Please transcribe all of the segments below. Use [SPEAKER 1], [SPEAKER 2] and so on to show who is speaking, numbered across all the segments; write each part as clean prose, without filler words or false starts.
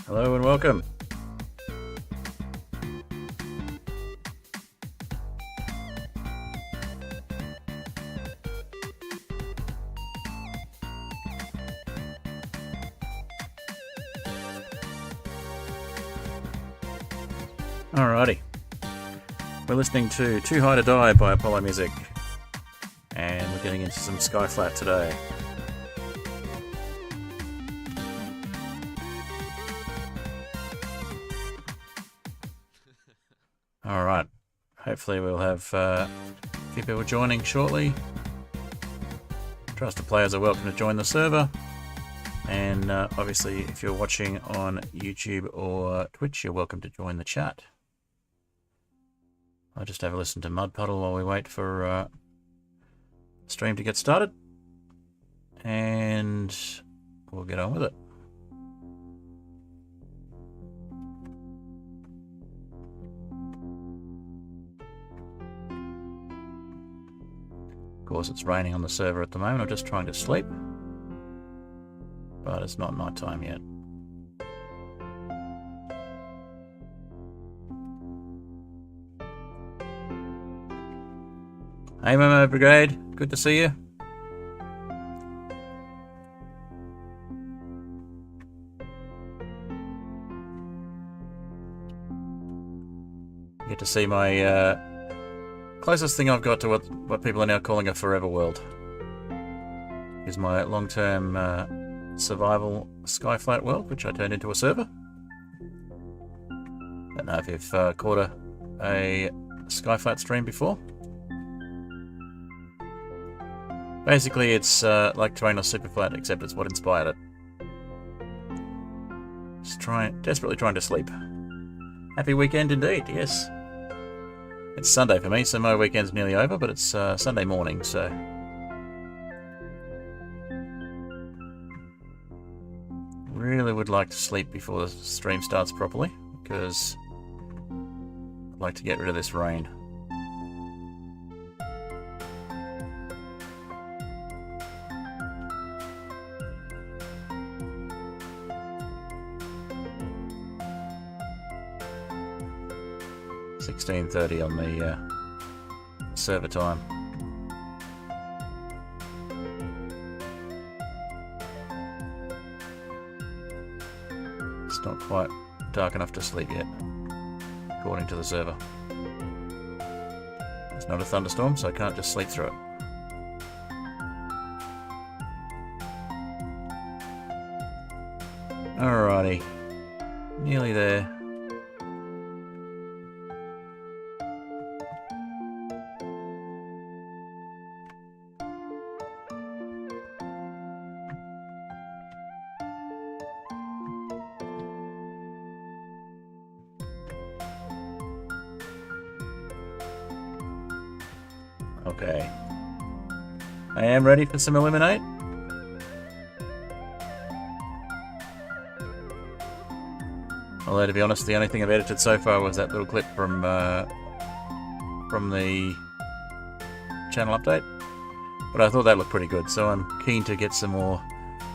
[SPEAKER 1] Hello and welcome. Alrighty. We're listening to Too High to Die by Apollo Music. And we're getting into some Skyflat today. Alright. Hopefully we'll have a few people joining shortly. Trusted players are welcome to join the server. And obviously if you're watching on YouTube or Twitch, you're welcome to join the chat. I'll just have a listen to Mud Puddle while we wait for the stream to get started. And we'll get on with it. Of course, it's raining on the server at the moment. I'm just trying to sleep. But it's not night time yet. Hey Momo Brigade, good to see you. You get to see my closest thing I've got to what people are now calling a forever world. Is my long-term survival Skyflat world, which I turned into a server. Don't know if you've caught a Skyflat stream before. Basically, it's like Terrain or Superflat, except it's what inspired it. Just desperately trying to sleep. Happy weekend indeed, yes. It's Sunday for me, so my weekend's nearly over, but it's Sunday morning, so... Really would like to sleep before the stream starts properly, because I'd like to get rid of this rain. $16:30 on the server time. It's not quite dark enough to sleep yet, according to the server. It's not a thunderstorm, so I can't just sleep through it. Alrighty, nearly there. Okay. I am ready for some Eliminate. Although, to be honest, the only thing I've edited so far was that little clip from the channel update. But I thought that looked pretty good, so I'm keen to get some more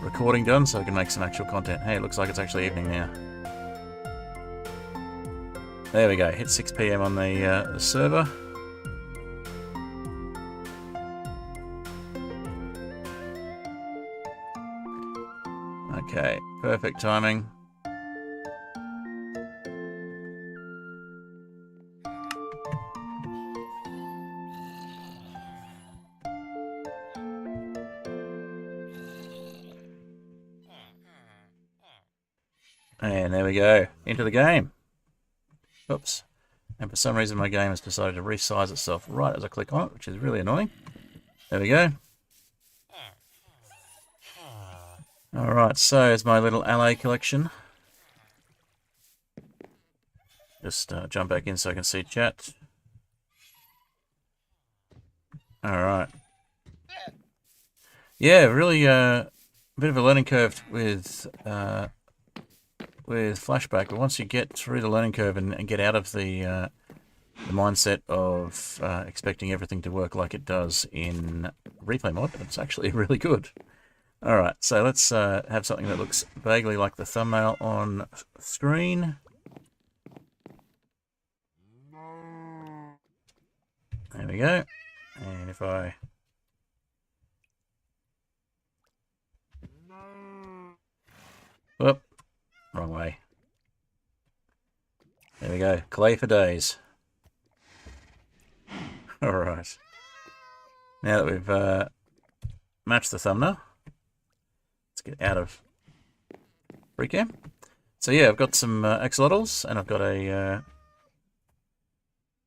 [SPEAKER 1] recording done so I can make some actual content. Hey, it looks like it's actually evening now. There we go, hit 6 PM on the server. Okay, perfect timing. And there we go, into the game. Oops. And for some reason my game has decided to resize itself right as I click on it, which is really annoying. There we go. Alright, so it's my little ally collection. Just jump back in so I can see chat. Alright. Yeah, really a bit of a learning curve with Flashback, but once you get through the learning curve and get out of the mindset of expecting everything to work like it does in replay mod, it's actually really good. Alright, so let's have something that looks vaguely like the thumbnail on screen. There we go. And if I... Whoop. Wrong way. There we go. Clay for days. Alright. Now that we've matched the thumbnail, let's get out of Freecam. So yeah, I've got some axolotls, and I've got a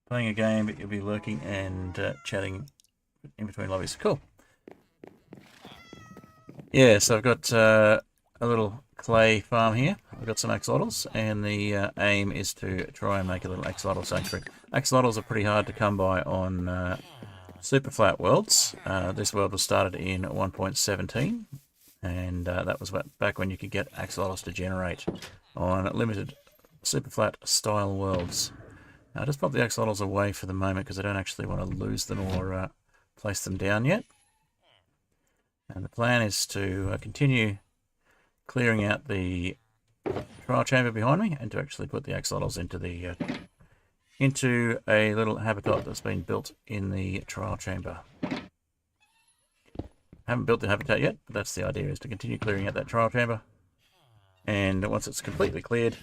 [SPEAKER 1] playing a game, but you'll be lurking and chatting in between lobbies. Cool. Yeah, so I've got a little clay farm here. I've got some axolotls, and the aim is to try and make a little axolotl sanctuary. Axolotls are pretty hard to come by on super flat worlds. This world was started in 1.17, and that was back when you could get axolotls to generate on limited super flat style worlds. I'll just pop the axolotls away for the moment because I don't actually want to lose them or place them down yet. And the plan is to continue clearing out the trial chamber behind me and to actually put the axolotls into a little habitat that's been built in the trial chamber. I haven't built the habitat yet, but that's the idea, is to continue clearing out that trial chamber. And once it's completely cleared,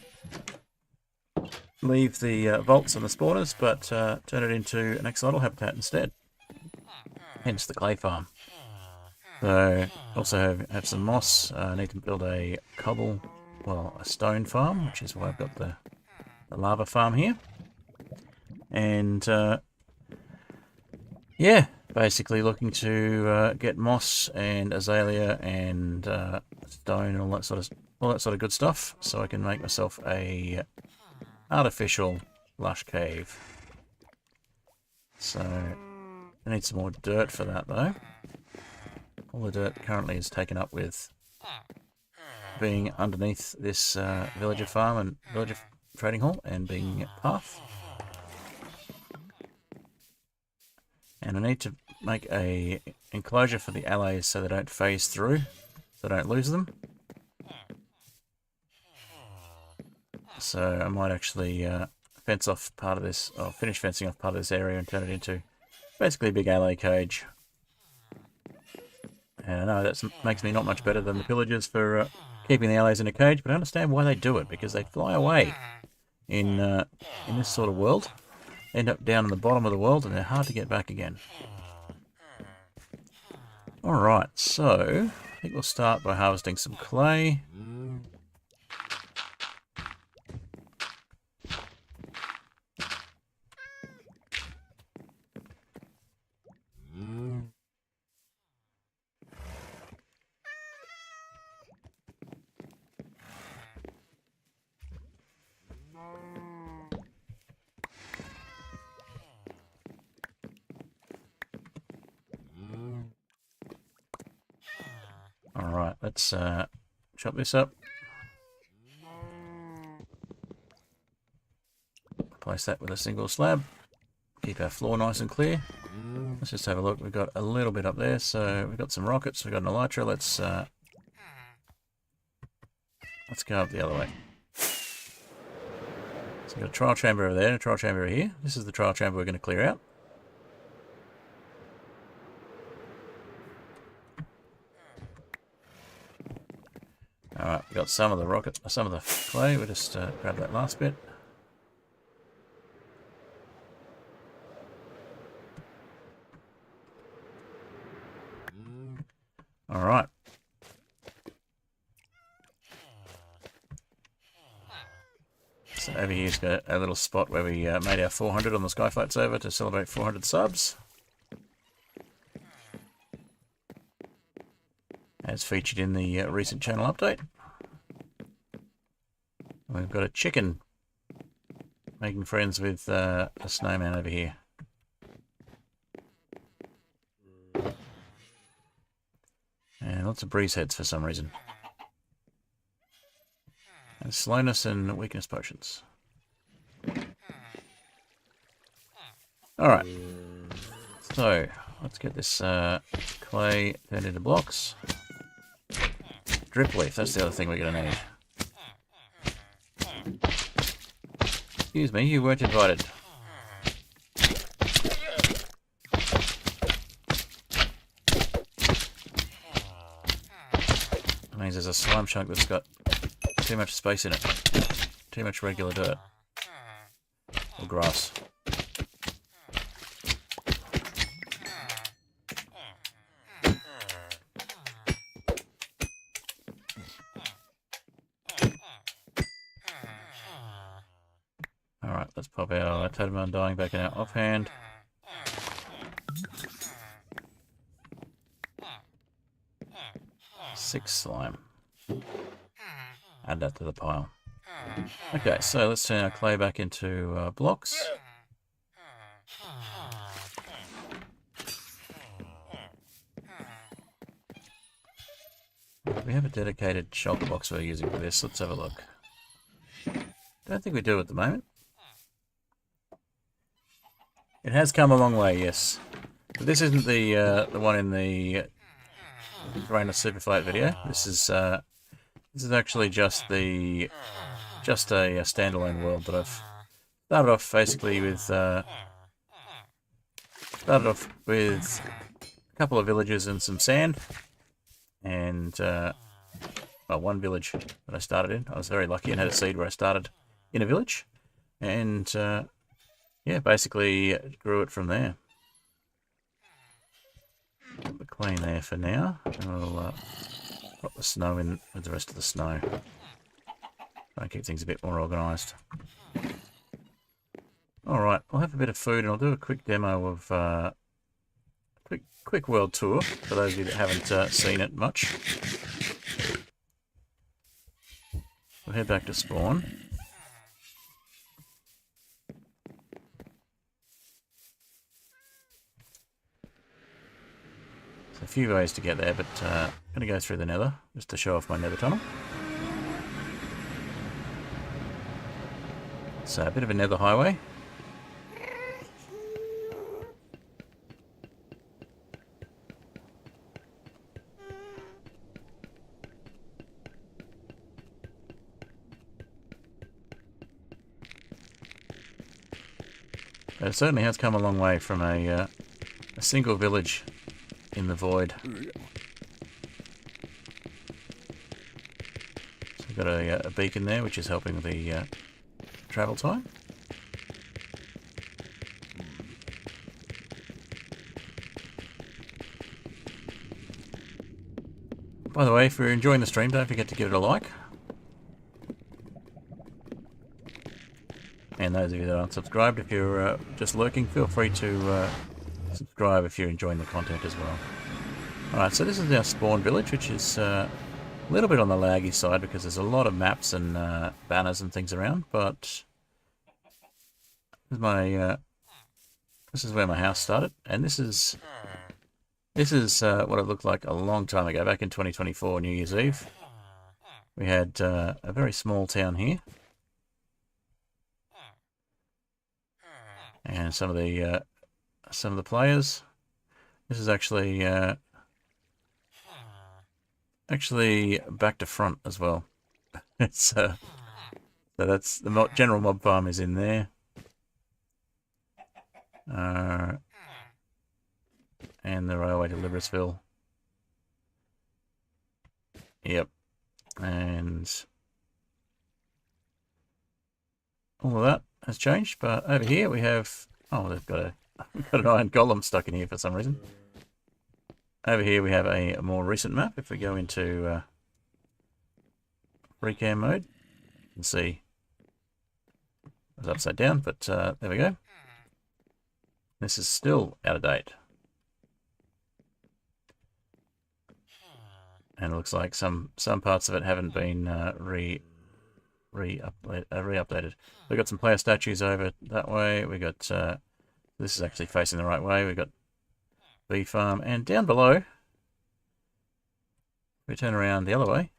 [SPEAKER 1] leave the vaults and the spawners, but turn it into an axolotl habitat instead. Hence the clay farm. So, also have some moss. I need to build a a stone farm, which is why I've got the lava farm here. And, yeah, basically looking to get moss and azalea and stone and all that sort of good stuff, so I can make myself a artificial lush cave. So, I need some more dirt for that, though. All the dirt currently is taken up with being underneath this villager farm and villager trading hall and being path. And I need to make a enclosure for the allies so they don't phase through, so I don't lose them. So I might actually fence off part of this, or finish fencing off part of this area and turn it into basically a big ally cage. And I know that makes me not much better than the pillagers for keeping the allies in a cage, but I understand why they do it, because they fly away in this sort of world, end up down in the bottom of the world, and they're hard to get back again. Alright, so I think we'll start by harvesting some clay. Alright, let's chop this up. Place that with a single slab. Keep our floor nice and clear. Let's just have a look. We've got a little bit up there, so we've got some rockets, we've got an elytra. Let's go up the other way. So we've got a trial chamber over there and a trial chamber over here. This is the trial chamber we're going to clear out. Alright, we got some of the clay. We'll just grab that last bit. Alright. So over here's got a little spot where we made our 400 on the Skyflat server to celebrate 400 subs. As featured in the recent channel update. We've got a chicken making friends with a snowman over here. And lots of breeze heads for some reason. And slowness and weakness potions. Alright. So, let's get this clay turned into blocks. Drip leaf, that's the other thing we're going to need. Excuse me, you weren't invited. That means there's a slime chunk that's got too much space in it. Too much regular dirt. Or grass. Alright, let's pop our totem undying back in our offhand. Six slime. Add that to the pile. Okay, so let's turn our clay back into blocks. We have a dedicated shulker box we're using for this. Let's have a look. Don't think we do at the moment. It has come a long way, yes. But this isn't the one in the Grain of Superflat video. This is actually just a standalone world that I've started off basically with. Started off with a couple of villages and some sand, and well, one village that I started in. I was very lucky and had a seed where I started in a village, and yeah, basically grew it from there. Put the clay in there for now, and we'll pop the snow in with the rest of the snow. Try and keep things a bit more organised. Alright, I'll have a bit of food and I'll do a quick demo of quick world tour for those of you that haven't seen it much. We'll head back to spawn. A few ways to get there, but I'm going to go through the nether just to show off my nether tunnel. So a bit of a nether highway. But it certainly has come a long way from a single village in the void. So we've got a beacon there, which is helping the travel time. By the way, if you're enjoying the stream, don't forget to give it a like. And those of you that aren't subscribed, if you're just lurking, feel free to subscribe if you're enjoying the content as well. Alright, so this is our spawn village, which is a little bit on the laggy side because there's a lot of maps and banners and things around, but this is my this is where my house started, and this is what it looked like a long time ago, back in 2024, New Year's Eve. We had a very small town here, and some of the players. This is actually back to front as well. It's so that's the general mob farm is in there. And the railway to Librasville. Yep. And all of that has changed, but over here we have they've got an iron golem stuck in here for some reason. Over here we have a more recent map. If we go into free cam mode, you can see it's upside down, but there we go. This is still out of date. And it looks like some parts of it haven't been re-updated. We've got some player statues over that way. We got this is actually facing the right way. We've got bee farm, and down below, if we turn around the other way,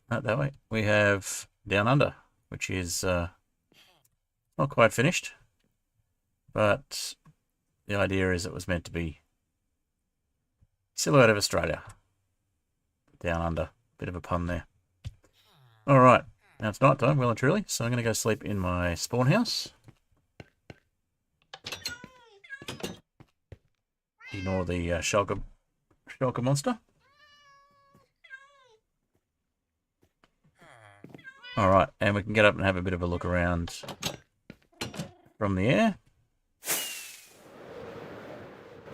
[SPEAKER 1] not that way, we have Down Under, which is not quite finished, but the idea is it was meant to be silhouette of Australia. down under. Bit of a pun there. Alright, now it's night time, well and truly, so I'm going to go sleep in my spawn house. Ignore the shulker monster. Alright, and we can get up and have a bit of a look around from the air.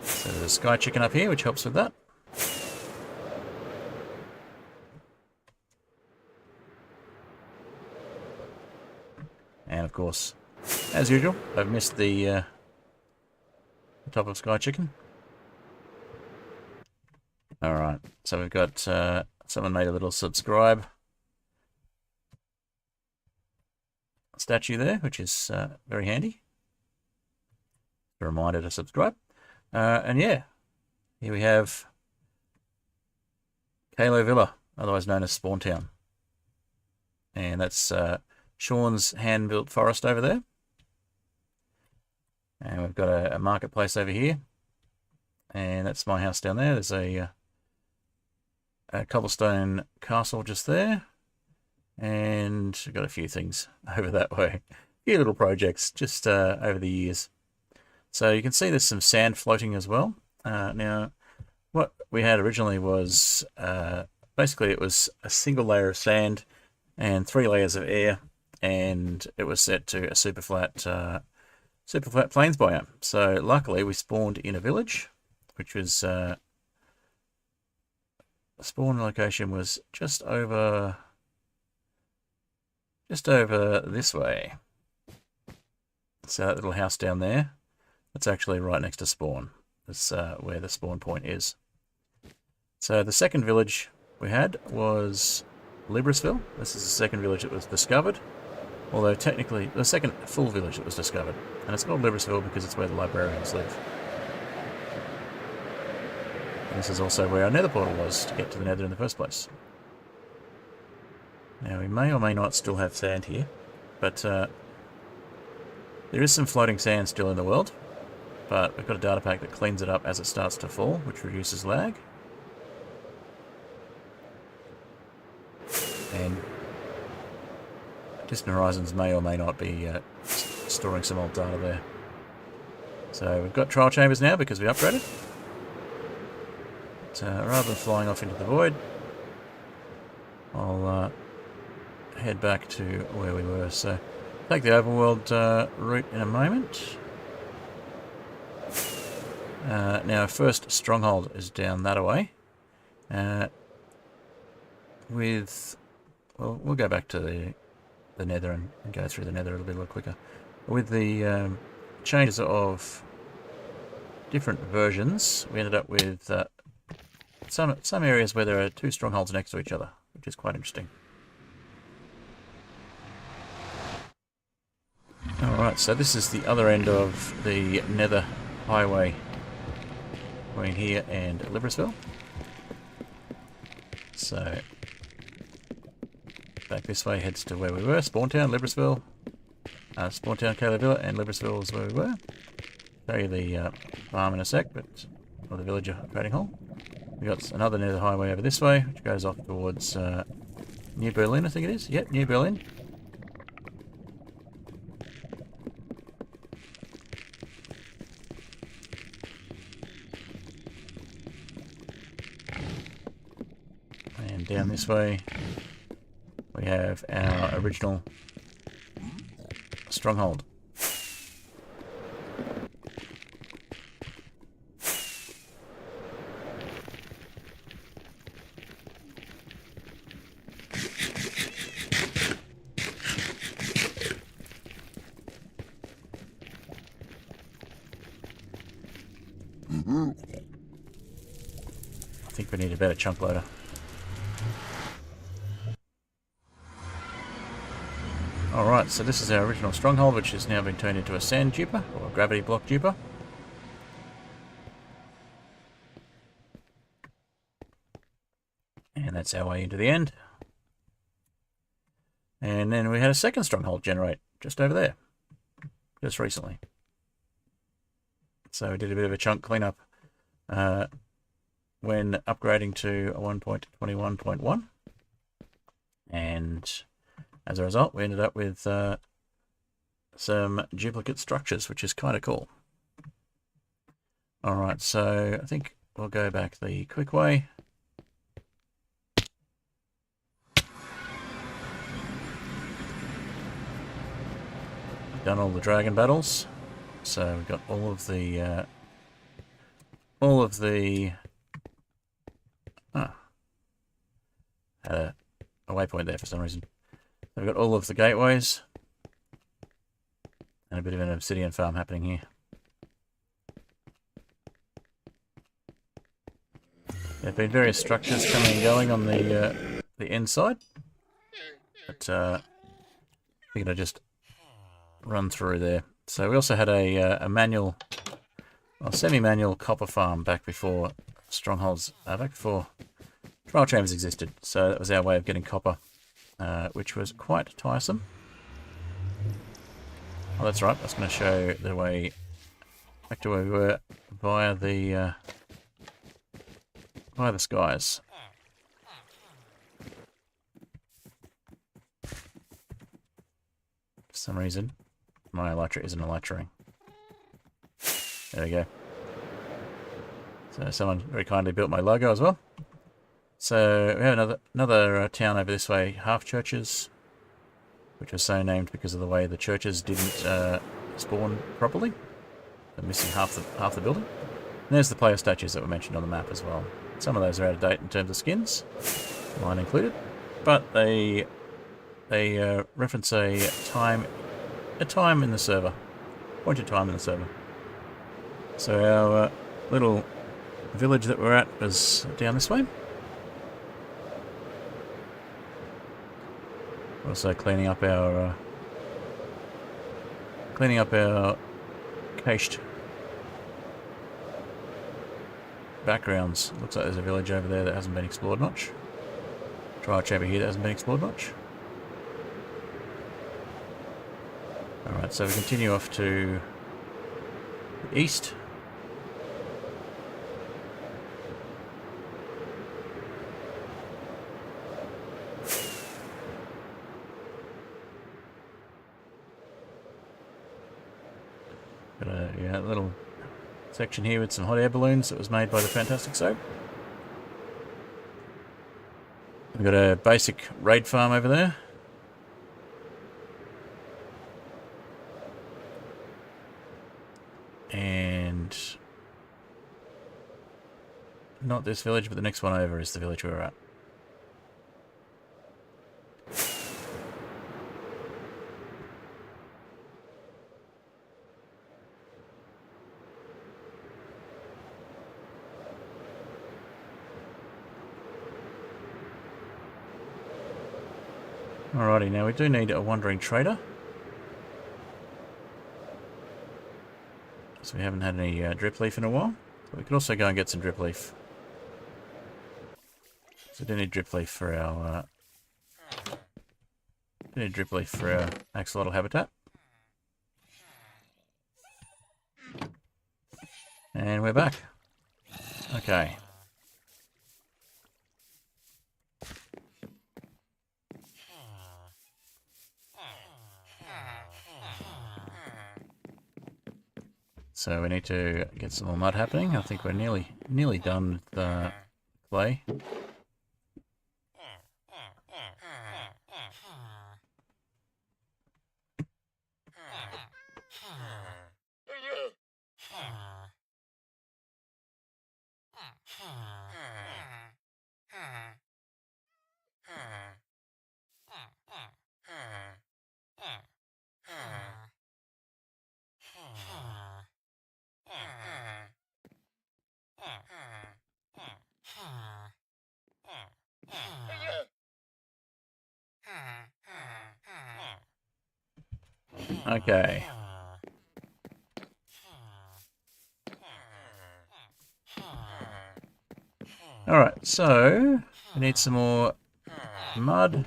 [SPEAKER 1] So there's a sky chicken up here, which helps with that. And of course, as usual, I've missed the top of Sky Chicken. Alright, so we've got someone made a little subscribe statue there, which is very handy. A reminder to subscribe. And yeah, here we have Kalo Villa, otherwise known as Spawn Town. And that's Sean's hand-built forest over there. And we've got a marketplace over here. And that's my house down there. There's a cobblestone castle just there. And we've got a few things over that way. A few little projects just over the years. So you can see there's some sand floating as well. Now, what we had originally was basically it was a single layer of sand and 3 layers of air, and it was set to a super flat plains biome. So luckily we spawned in a village, which was the spawn location was just over this way. So that little house down there, that's actually right next to spawn. That's where the spawn point is. So the second village we had was Librisville. This is the second village that was discovered. Although technically, the second full village that was discovered. And it's called Librisville because it's where the librarians live. And this is also where our nether portal was to get to the nether in the first place. Now we may or may not still have sand here, but there is some floating sand still in the world, but we've got a data pack that cleans it up as it starts to fall, which reduces lag. And Distant Horizons may or may not be storing some old data there. So we've got trial chambers now because we upgraded. But, rather than flying off into the void, I'll head back to where we were. So take the overworld route in a moment. Now first stronghold is down that way. We'll go back to the nether and go through the nether. It'll be a little quicker. With the changes of different versions, we ended up with some areas where there are 2 strongholds next to each other, which is quite interesting. Alright, so this is the other end of the nether highway between here and Librisville. So back this way heads to where we were, Spawntown, Librisville, Spawntown, Kalo Villa, and Librisville is where we were. Show you the farm in a sec, or the villager trading hall. We got another nether highway over this way, which goes off towards New Berlin, I think it is. Yep, New Berlin. And down this way, we have our original stronghold. I think we need a better chunk loader. Alright, so this is our original stronghold, which has now been turned into a sand duper, or a gravity block duper. And that's our way into the end. And then we had a second stronghold generate just over there, just recently. So we did a bit of a chunk cleanup when upgrading to 1.21.1. And as a result, we ended up with some duplicate structures, which is kind of cool. Alright, so I think we'll go back the quick way. We've done all the dragon battles, so we've got all of the had a waypoint there for some reason. We've got all of the gateways and a bit of an obsidian farm happening here. There have been various structures coming and going on the inside, but I figured I'd just run through there. So we also had a manual, well, semi-manual copper farm back before strongholds, back before trial chambers existed. So that was our way of getting copper, which was quite tiresome. Oh, that's right. I was going to show the way back to where we were via the skies. For some reason, my elytra isn't elytraing. There we go. So someone very kindly built my logo as well. So we have another town over this way, Half Churches, which was so named because of the way the churches didn't spawn properly. They're missing half the building. And there's the player statues that were mentioned on the map as well. Some of those are out of date in terms of skins, mine included, but they reference a time in the server, point in time in the server. So our little village that we're at was down this way. Also cleaning up our cached backgrounds. Looks like there's a village over there that hasn't been explored much. Trial chamber here that hasn't been explored much. Alright, so we continue off to the east. Got a little section here with some hot air balloons that was made by the Fantastic Soap. We've got a basic raid farm over there. And not this village, but the next one over is the village we're at. Alrighty, now we do need a wandering trader. So we haven't had any drip leaf in a while. So we could also go and get some drip leaf. So we do need drip leaf for our axolotl habitat. And we're back. Okay. So we need to get some more mud happening. I think we're nearly done with the clay. Okay. Alright, so we need some more mud.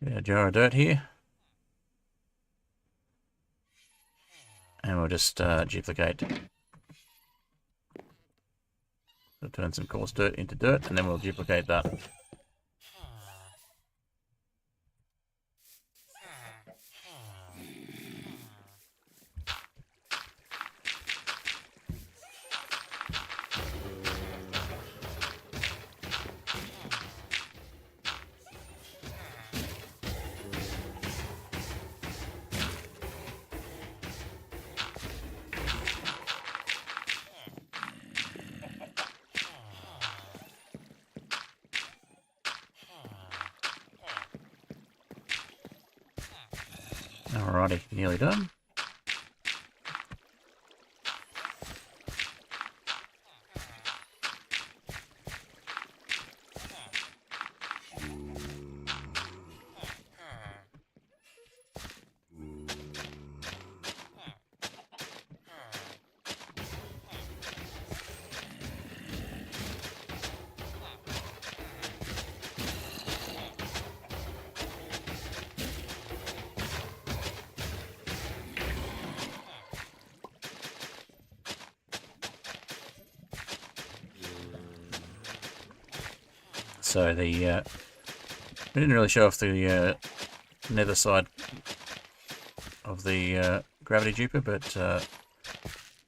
[SPEAKER 1] Get our jar of dirt here. And we'll just duplicate. We'll turn some coarse dirt into dirt, and then we'll duplicate that. Alrighty, nearly done. So the we didn't really show off the nether side of the gravity duper, but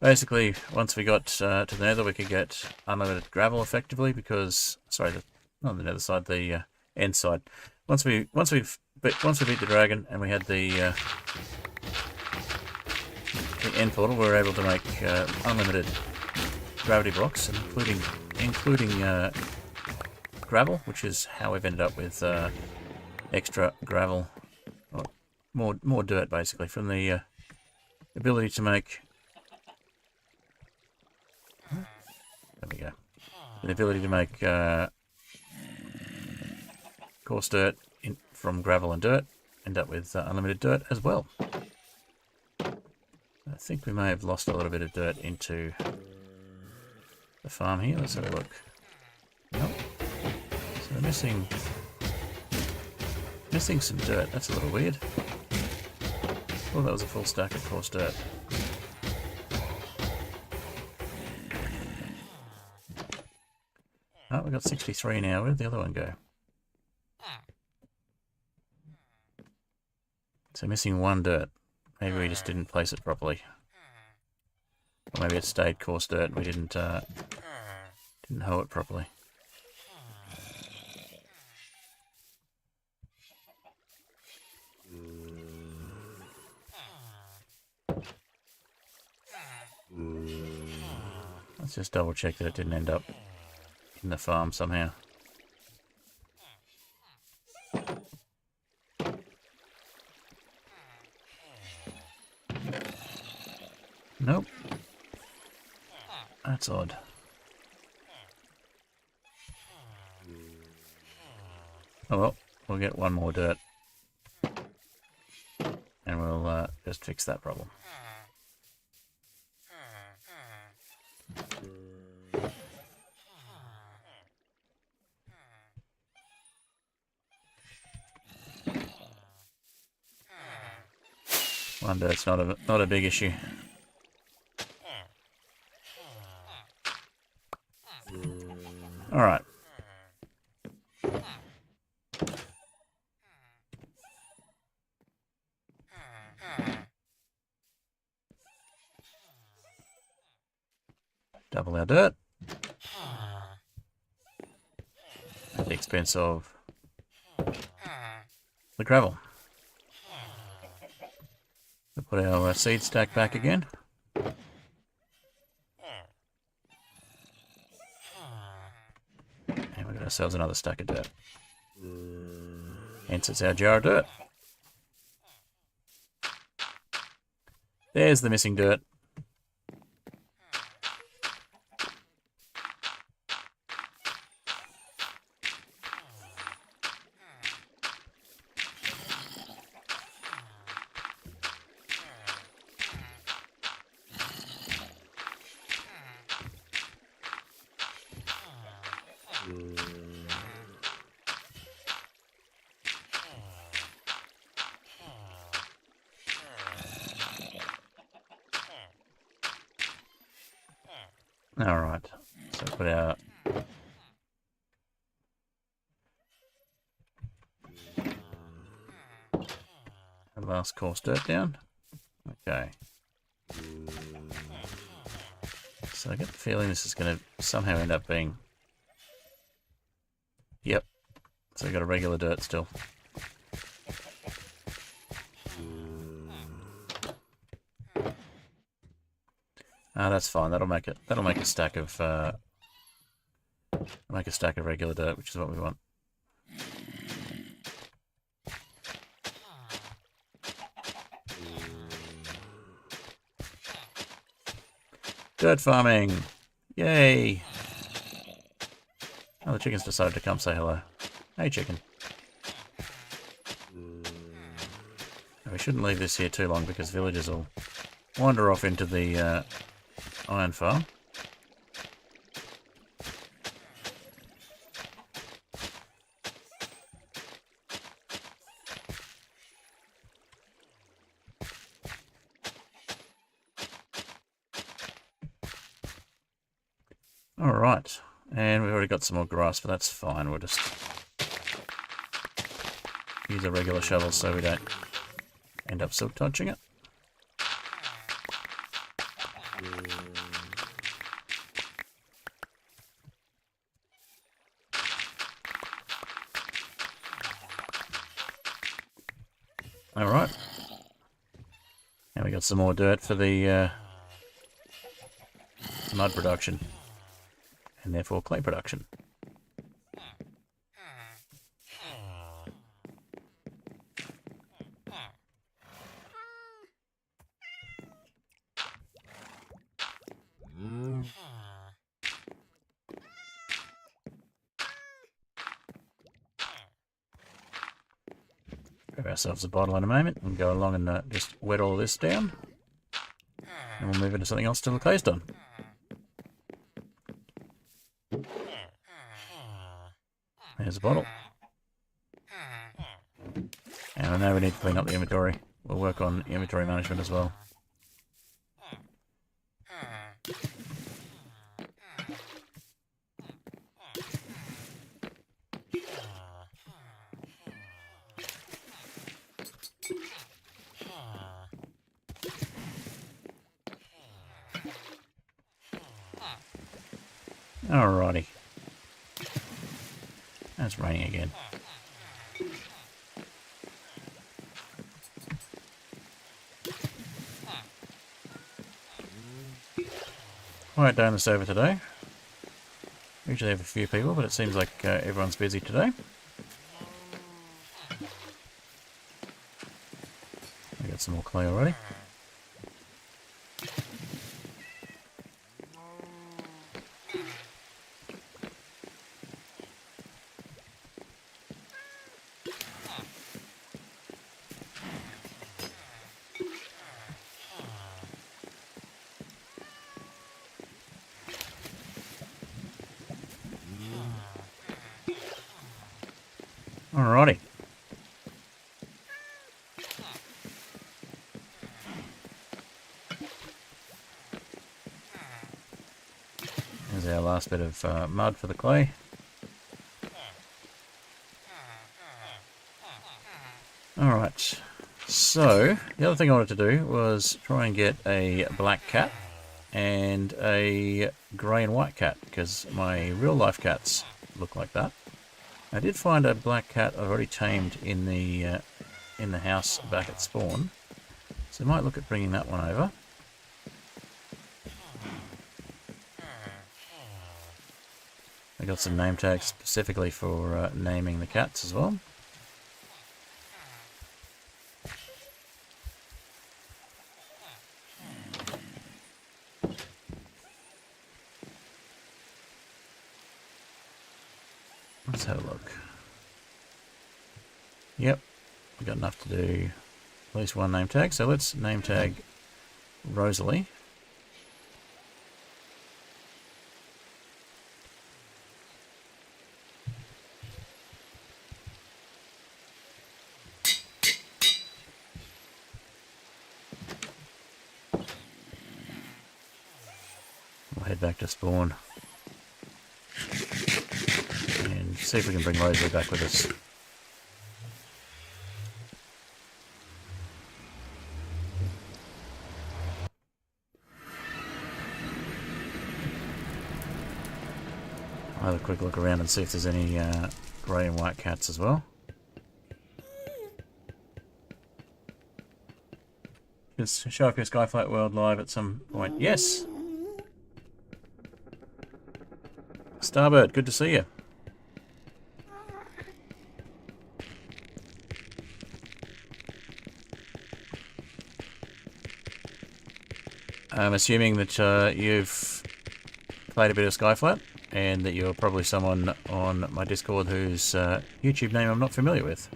[SPEAKER 1] basically once we got to the nether, we could get unlimited gravel effectively because not the nether side, the end side. Once we beat the dragon and we had the end portal, we were able to make unlimited gravity blocks, including gravel, which is how we've ended up with extra gravel, or more dirt basically, from the ability to make. There we go. The ability to make coarse dirt from gravel and dirt, end up with unlimited dirt as well. I think we may have lost a little bit of dirt into the farm here. Let's have a look. Nope. So we're missing some dirt. That's a little weird. Oh, that was a full stack of coarse dirt. Oh, we've got 63 now. Where'd the other one go? So missing one dirt. Maybe we just didn't place it properly. Or maybe it stayed coarse dirt and we didn't hoe it properly. Let's just double check that it didn't end up in the farm somehow. Nope. That's odd. Oh well, we'll get one more dirt. And we'll just fix that problem. One dirt's not a big issue. All right. Double our dirt. At the expense of the gravel. We'll put our seed stack back again. And we've got ourselves another stack of dirt. Hence it's our jar of dirt. There's the missing dirt. Alright. So put our... last coarse dirt down. Okay. So I get the feeling this is going to somehow end up being... Yep. So we've got a regular dirt still. Ah, that's fine. That'll make it. That'll make a stack of regular dirt, which is what we want. Dirt farming! Yay! Oh, the chickens decided to come say hello. Hey, chicken. And we shouldn't leave this here too long because villagers will wander off into the iron farm. Alright, and we've already got some more grass, but that's fine. We'll just use a regular shovel so we don't end up silk touching it. Alright. And we got some more dirt for the mud production. And therefore clay production. Grab ourselves a bottle in a moment and go along and just wet all this down. And we'll move into something else till the clay's done. There's a bottle. And I know we need to clean up the inventory. We'll work on inventory management as well. Alrighty. It's raining again. Quiet down the server today. Usually have a few people, but it seems like everyone's busy today. We got some more clay already. Alrighty. Here's our last bit of mud for the clay. Alright, so the other thing I wanted to do was try and get a black cat and a grey and white cat, because my real life cats look like that. I did find a black cat I've already tamed in the house back at spawn, so I might look at bringing that one over. I got some name tags specifically for naming the cats as well. Let's have a look. Yep, we've got enough to do at least one name tag, so let's name tag Rosalie. We'll head back to spawn. And see if we can bring Rosalie back with us. I'll have a quick look around and see if there's any grey and white cats as well. Just show up your Skyflat world live at some point. Yes! Starbird, good to see you. I'm assuming that you've played a bit of Skyflat, and that you're probably someone on my Discord whose YouTube name I'm not familiar with.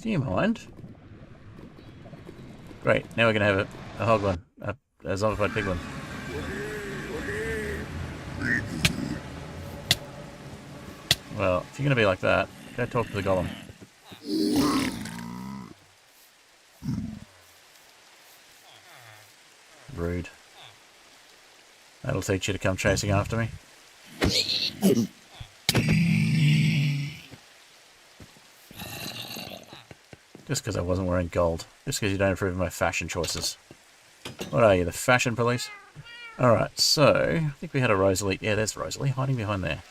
[SPEAKER 1] Do you mind? Great, now we're going to have a hog one, a zombified pig one. Well, if you're going to be like that, go talk to the golem. Rude. That'll teach you to come chasing after me. Just because I wasn't wearing gold. Just because you don't approve of my fashion choices. What are you, the fashion police? Alright, so, I think we had a Rosalie. Yeah, there's Rosalie, hiding behind there.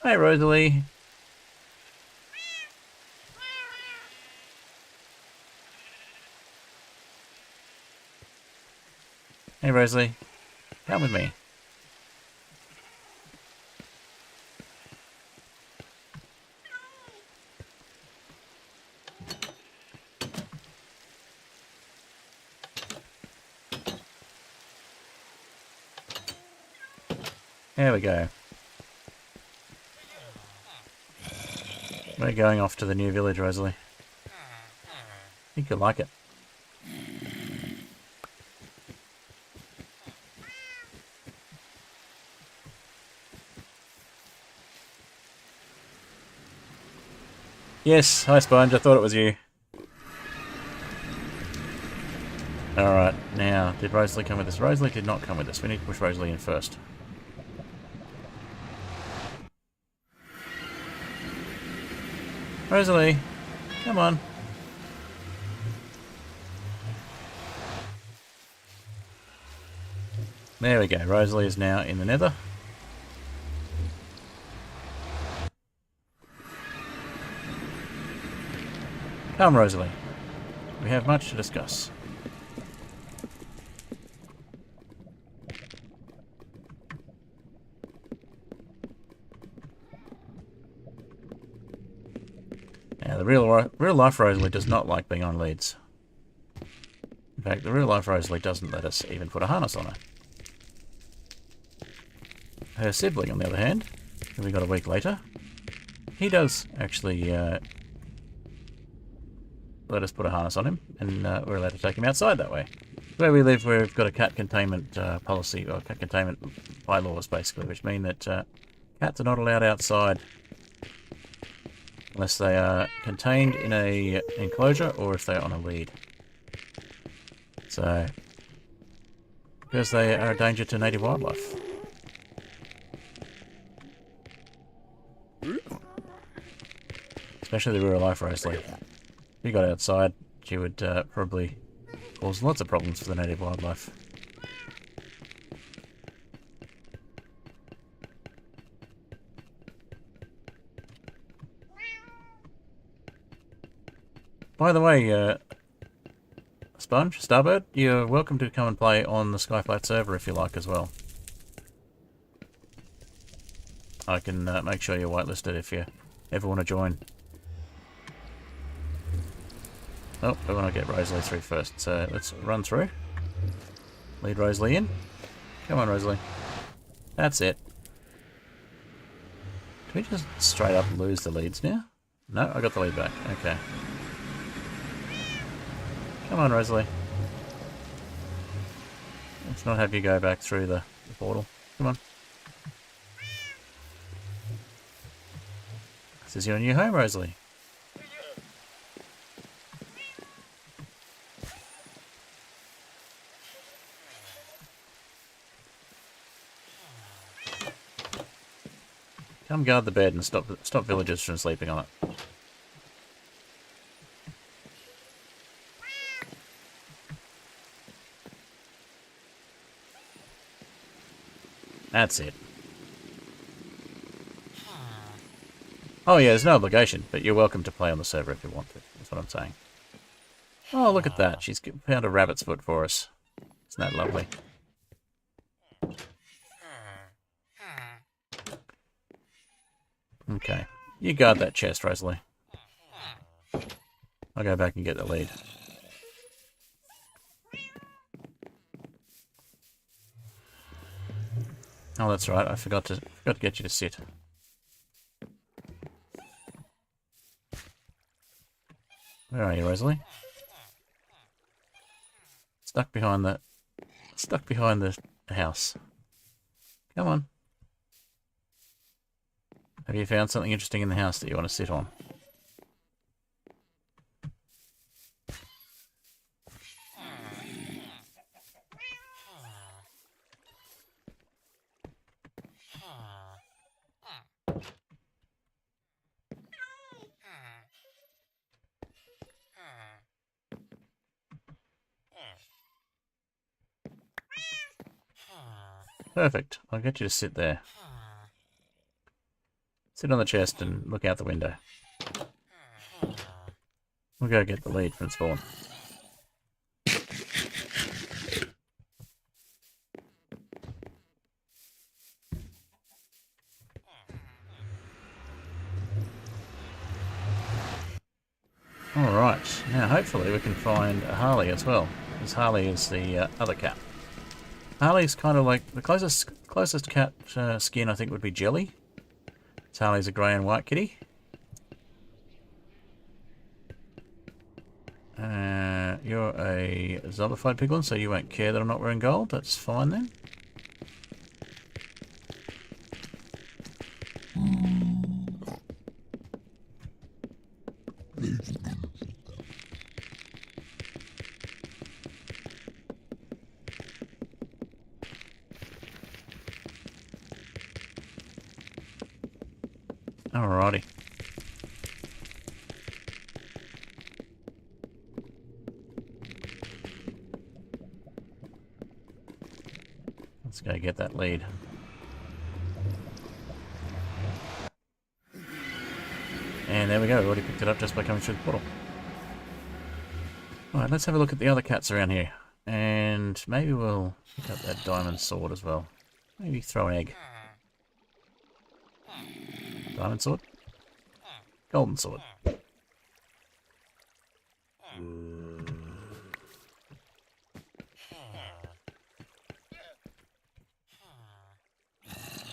[SPEAKER 1] Hey, Rosalie. Hey, Rosalie. Come with me. There we go. We're going off to the new village, Rosalie. I think you'll like it. Yes, hi Sponge, I thought it was you. Alright, now, did Rosalie come with us? Rosalie did not come with us. We need to push Rosalie in first. Rosalie, come on. There we go. Rosalie is now in the nether. Come, Rosalie. We have much to discuss. Now, the real life Rosalie does not like being on leads. In fact, the real life Rosalie doesn't let us even put a harness on her. Her sibling, on the other hand, who we got a week later, he does actually let us put a harness on him, and we're allowed to take him outside that way. Where we live, we've got a cat containment policy, or cat containment bylaws, basically, which mean that cats are not allowed outside unless they are contained in a enclosure or if they're on a lead. So, because they are a danger to native wildlife. Especially the real life Rosalie. If you got outside, she would probably cause lots of problems for the native wildlife. By the way, Sponge, Starbird, you're welcome to come and play on the Skyflat server if you like as well. I can make sure you're whitelisted if you ever want to join. Oh, we want to get Rosalie through first, so let's run through. Lead Rosalie in. Come on, Rosalie. That's it. Do we just straight up lose the leads now? No, I got the lead back. Okay. Come on, Rosalie. Let's not have you go back through the portal. Come on. This is your new home, Rosalie. Come guard the bed and stop villagers from sleeping on it. That's it. Oh yeah, there's no obligation, but you're welcome to play on the server if you want to. That's what I'm saying. Oh, look at that. She's found a rabbit's foot for us. Isn't that lovely? Okay. You guard that chest, Rosalie. I'll go back and get the lead. Oh, that's right. I forgot to get you to sit. Where are you, Rosalie? Stuck behind the house. Come on. Have you found something interesting in the house that you want to sit on? Perfect. I'll get you to sit there. Sit on the chest and look out the window. We'll go get the lead from spawn. Alright, now hopefully we can find a Harley as well, because Harley is the other cat. Harley's kind of like, the closest cat skin I think would be Jelly. Harley's a grey and white kitty. You're a zombified piglin, so you won't care that I'm not wearing gold. That's fine then. Alrighty. Let's go get that lead. And there we go, we already picked it up just by coming through the portal. Alright, let's have a look at the other cats around here. And maybe we'll pick up that diamond sword as well. Maybe throw an egg. Diamond sword? Golden sword.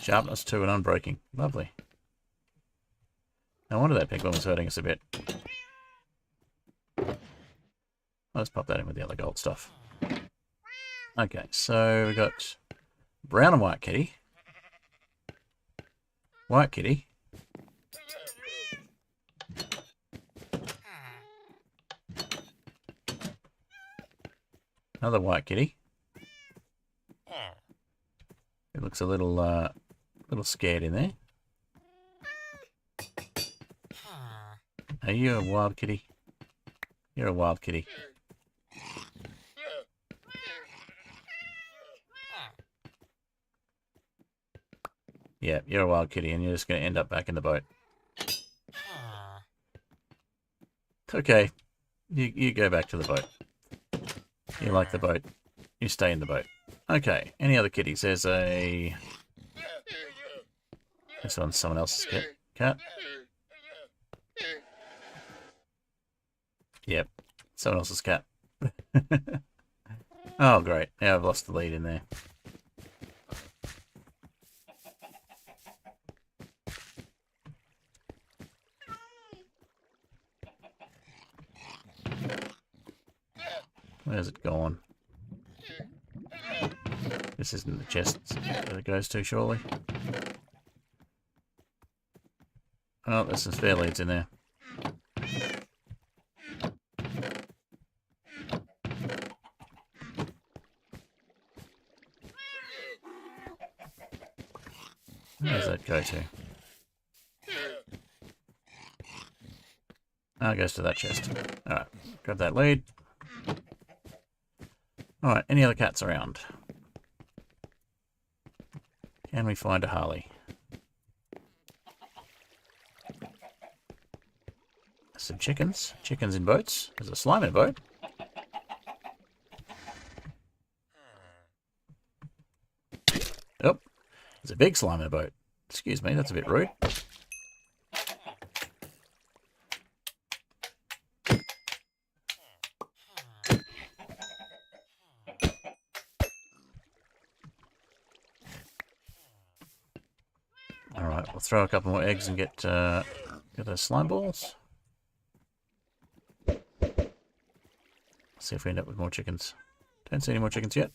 [SPEAKER 1] Sharpness 2 and unbreaking. Lovely. No wonder that piglin was hurting us a bit. Let's pop that in with the other gold stuff. Okay, so we got brown and white kitty. White kitty. Another white kitty. It looks a little scared in there. Are you a wild kitty? You're a wild kitty. Yeah, you're a wild kitty and you're just going to end up back in the boat. Okay, you go back to the boat. You like the boat. You stay in the boat. Okay, any other kitties? There's a... This one's someone else's cat. Yep, someone else's cat. Oh, great. Now I've lost the lead in there. Where's it gone? This isn't the chest that it goes to, surely. Oh, there's some spare leads in there. Where does that go to? Oh, it goes to that chest. Alright, grab that lead. Alright, any other cats around? Can we find a Harley? Some chickens. Chickens in boats. There's a slime in a boat. Oh, there's a big slime in a boat. Excuse me, that's a bit rude. Alright, we'll throw a couple more eggs and get those slime balls. See if we end up with more chickens. Don't see any more chickens yet.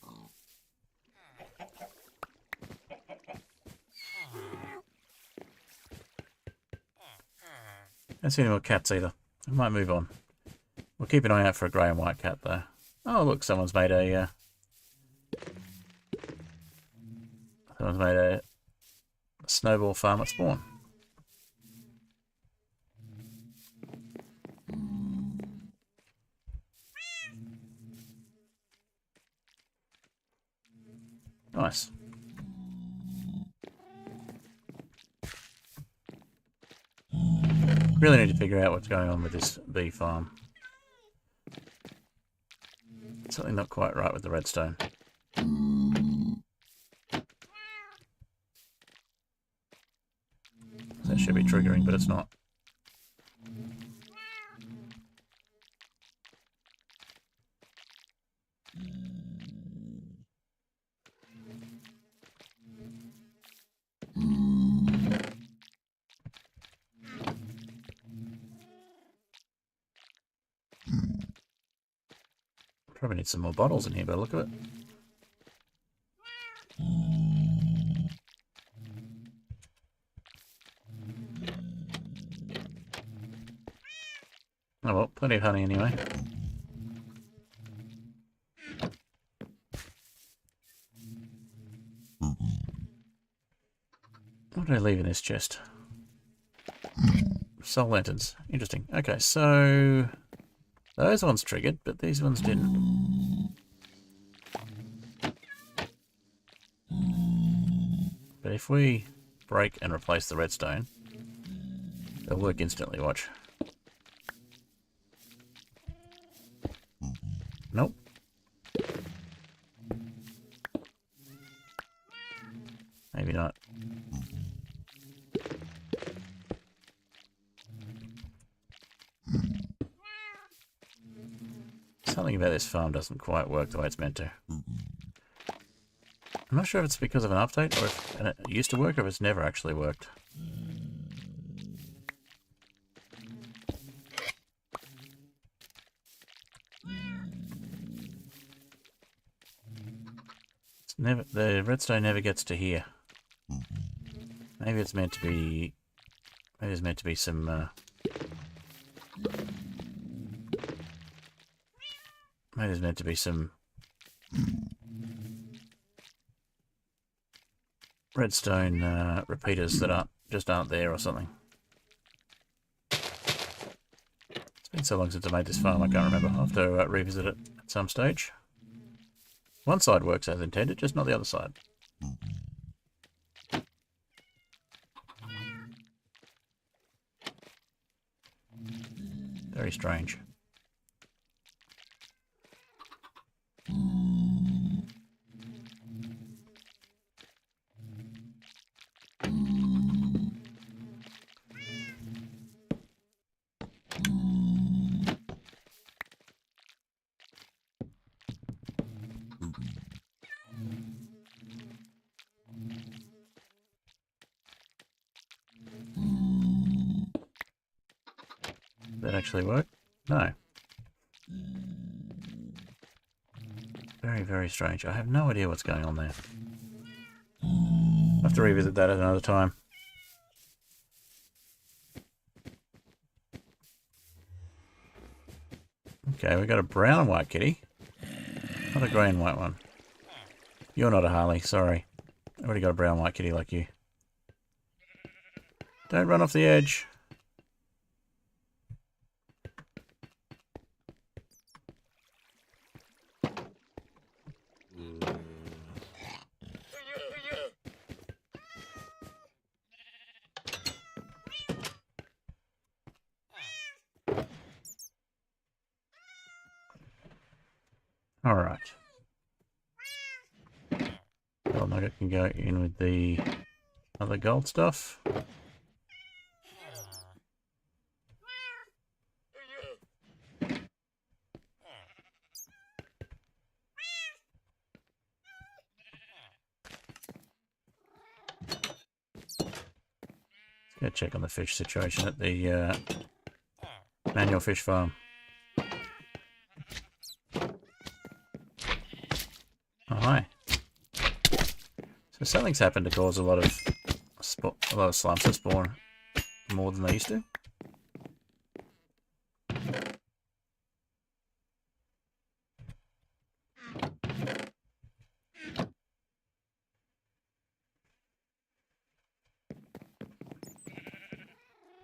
[SPEAKER 1] Don't see any more cats either. I might move on. We'll keep an eye out for a grey and white cat though. Oh look, someone's made a snowball farm at spawn. Nice. Really need to figure out what's going on with this bee farm. Something not quite right with the redstone. That should be triggering, but it's not. Probably need some more bottles in here by the look of it. Oh well, plenty of honey anyway. What did I leave in this chest? Soul lanterns. Interesting. Okay, so those ones triggered, but these ones didn't. But if we break and replace the redstone, they'll work instantly, watch. Nope. Maybe not. Something about this farm doesn't quite work the way it's meant to. I'm not sure if it's because of an update or if it used to work or if it's never actually worked. The redstone never gets to here. Maybe it's meant to be. Maybe there's meant to be some. Maybe there's meant to be some redstone repeaters that aren't there or something. It's been so long since I made this farm, I can't remember. I'll have to revisit it at some stage. One side works as intended, just not the other side. Very strange. That actually work? No. Very, very strange. I have no idea what's going on there. I'll have to revisit that at another time. Okay, we got a brown and white kitty. Not a grey and white one. You're not a Harley, sorry. I already got a brown and white kitty like you. Don't run off the edge. Alright. Gold nugget can go in with the other gold stuff. Let's go check on the fish situation at the manual fish farm. Oh, hi. So something's happened to cause a lot of slumps to spawn more than they used to.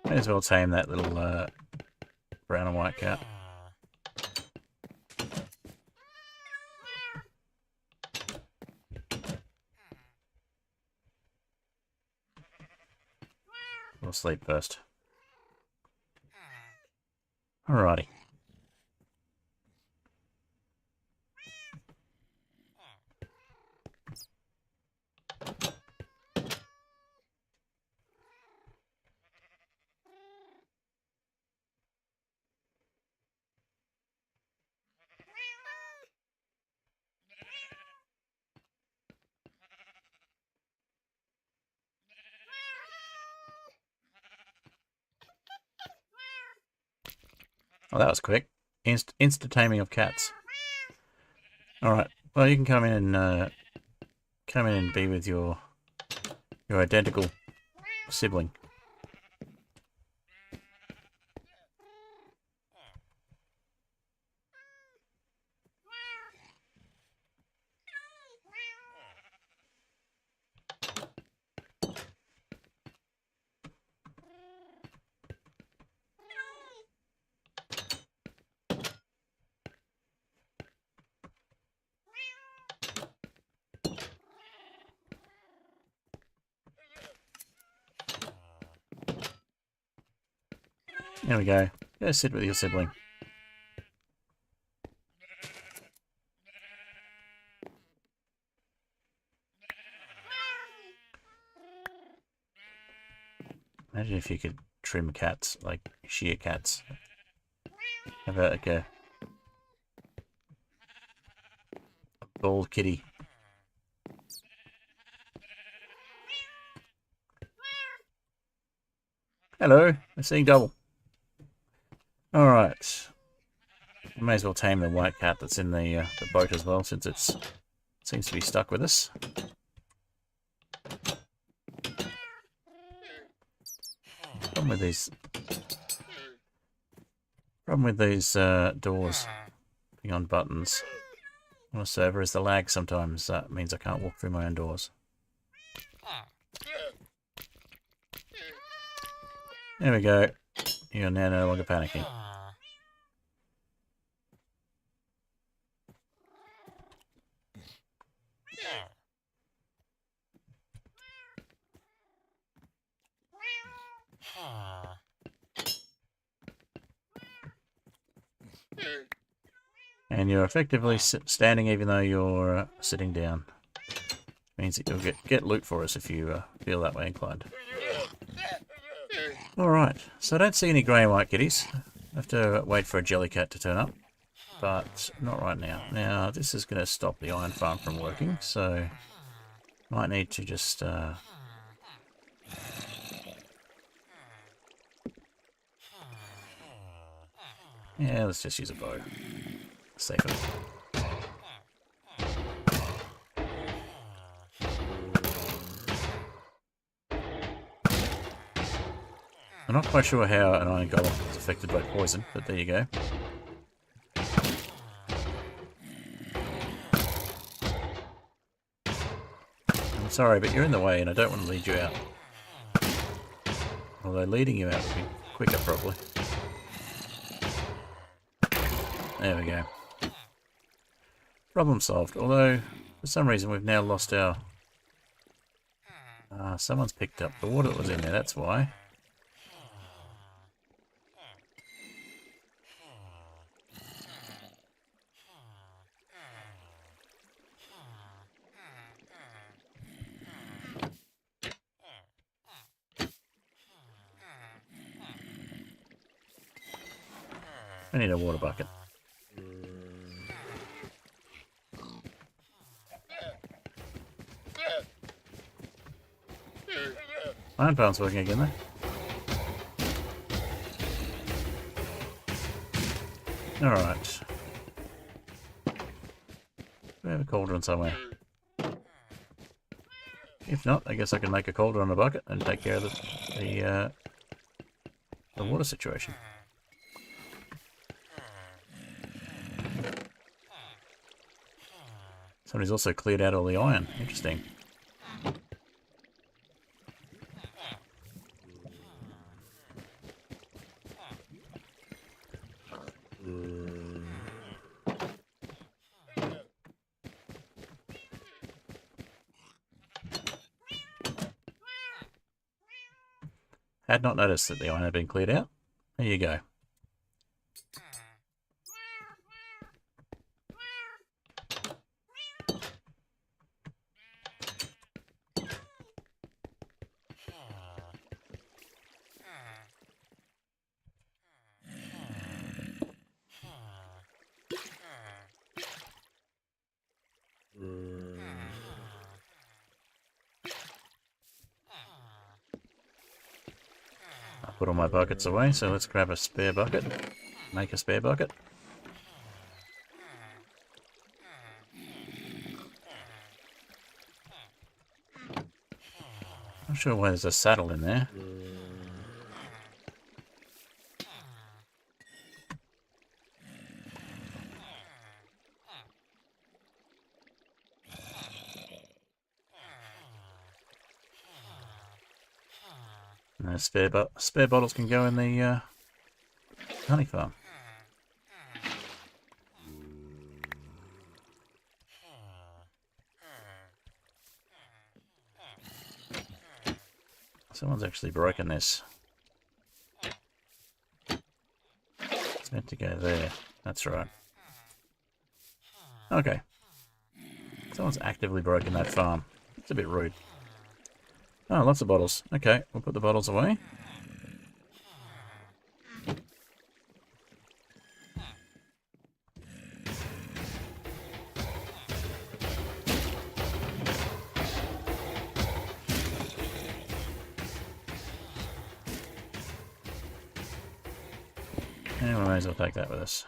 [SPEAKER 1] May as well tame that little brown and white cat. We'll sleep first. Alrighty. Oh, that was quick. Instant taming of cats. Alright, well you can come in and be with your identical sibling. There we go. Go sit with your sibling. Imagine if you could trim cats, like shear cats. Have like a bald kitty. Hello, we're seeing double. Alright. May as well tame the white cat that's in the boat as well, since it seems to be stuck with us. Problem with these doors being on buttons on a server is the lag sometimes. That means I can't walk through my own doors. There we go. You're now no longer panicking. And you're effectively standing even though you're sitting down. Means that you'll get loot for us if you feel that way inclined. Alright, so I don't see any grey and white kitties. I have to wait for a jellycat to turn up. But not right now. Now, this is going to stop the iron farm from working, so might need to just yeah, let's just use a bow. Safer. I'm not quite sure how an iron golem is affected by poison, but there you go. I'm sorry, but you're in the way and I don't want to lead you out. Although leading you out would be quicker, probably. There we go. Problem solved. Although, for some reason, we've now lost our... someone's picked up the water that was in there, that's why. I need a water bucket. Iron farm's working again there. Alright. We have a cauldron somewhere. If not, I guess I can make a cauldron and a bucket and take care of the water situation. Somebody's also cleared out all the iron. Interesting. Had not noticed that the iron had been cleared out. There you go. Put all my buckets away, so let's grab a spare bucket. Make a spare bucket. Not sure why there's a saddle in there. No, spare bottles can go in the honey farm. Someone's actually broken this. It's meant to go there. That's right. Okay. Someone's actively broken that farm. It's a bit rude. Oh, lots of bottles. Okay, we'll put the bottles away. And we may as well take that with us.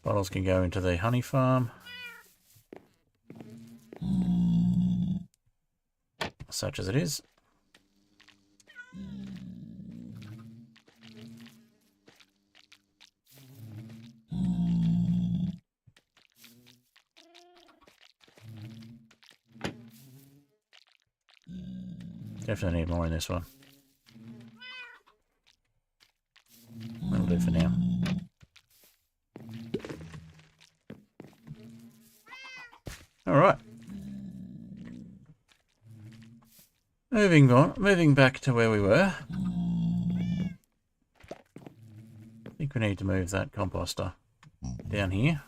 [SPEAKER 1] Bottles can go into the honey farm. Such as it is. Definitely need more in this one. That'll do for now. Alright. Moving on, moving back to where we were. I think we need to move that composter down here.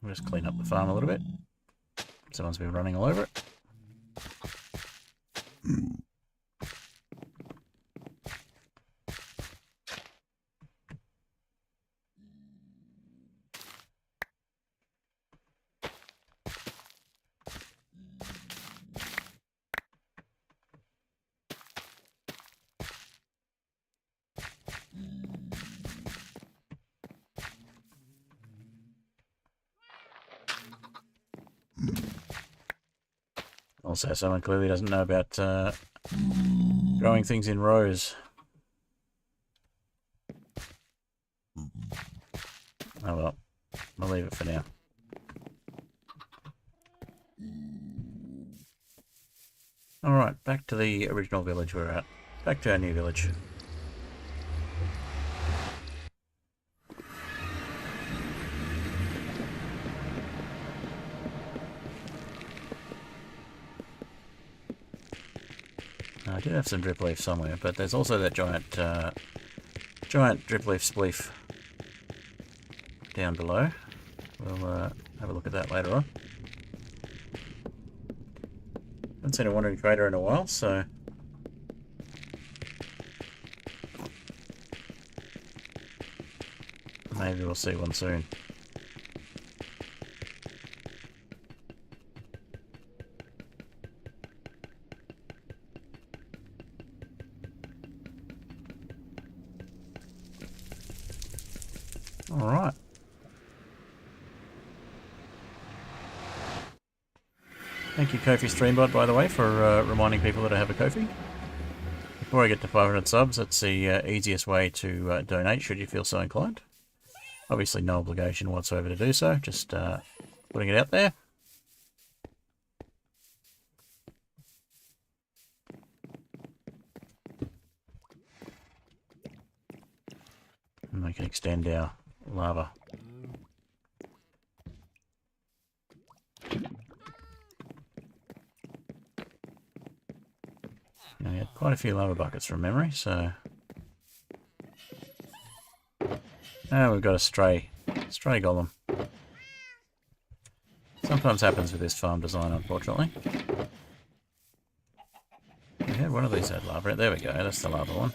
[SPEAKER 1] We'll just clean up the farm a little bit. Someone's been running all over it. Also, someone clearly doesn't know about growing things in rows. Oh well, I'll leave it for now. Alright, back to the original village we're at. Back to our new village. I do have some drip leaf somewhere, but there's also that giant drip leaf spleef down below. We'll have a look at that later on. Haven't seen a wandering trader in a while, so maybe we'll see one soon. Alright. Thank you, Ko-fi Streambot, by the way, for reminding people that I have a Ko-fi. Before I get to 500 subs, that's the easiest way to donate, should you feel so inclined. Obviously, no obligation whatsoever to do so, just putting it out there. And we can extend our lava. And we had quite a few lava buckets from memory, so... Oh, we've got a stray golem. Sometimes happens with this farm design, unfortunately. We had one of these had lava. There we go, that's the lava one.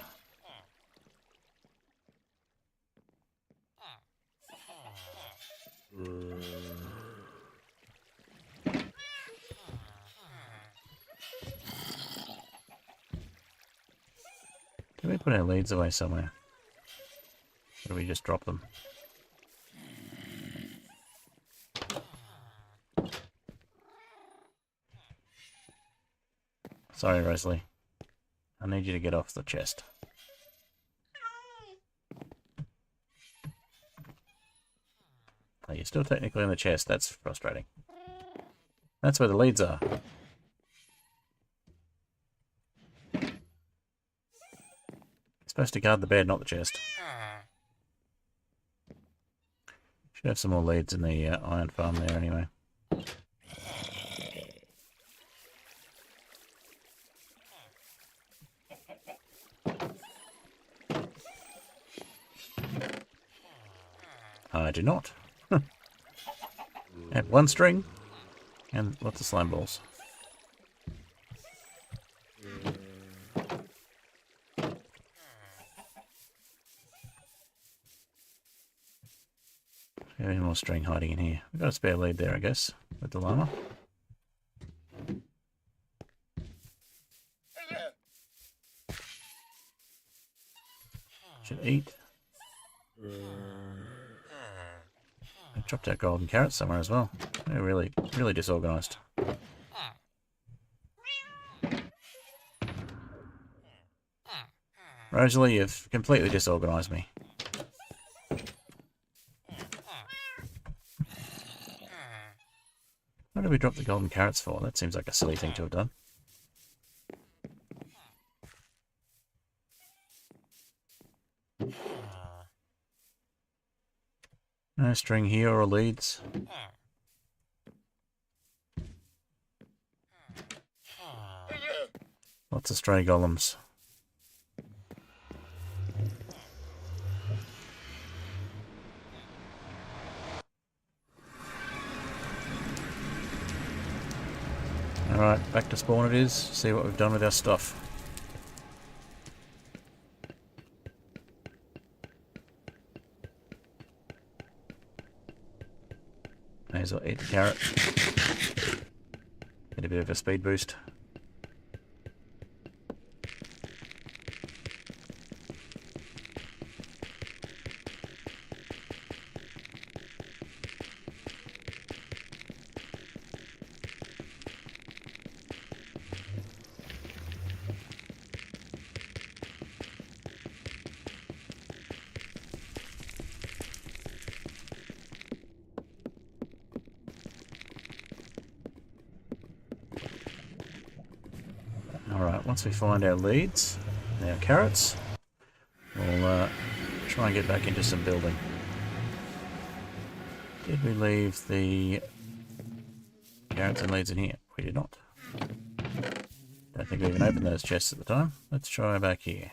[SPEAKER 1] Did we put our leads away somewhere? Or do we just drop them? Sorry, Rosalie. I need you to get off the chest. Oh, you're still technically on the chest. That's frustrating. That's where the leads are. Supposed to guard the bed, not the chest. Should have some more leads in the iron farm there anyway. I do not. Have one string and lots of slime balls. Any more string hiding in here? We've got a spare lead there, I guess, with the llama. Should eat. I dropped out golden carrots somewhere as well. They're really disorganised. Rosalie, you've completely disorganised me. What did we drop the golden carrots for? That seems like a silly thing to have done. No string here or leads. Lots of stray golems. Alright, back to spawn it is. See what we've done with our stuff. May as well eat the carrot. Get a bit of a speed boost. Alright, once we find our leads, and our carrots, we'll try and get back into some building. Did we leave the carrots and leads in here? We did not. Don't think we even opened those chests at the time. Let's try back here.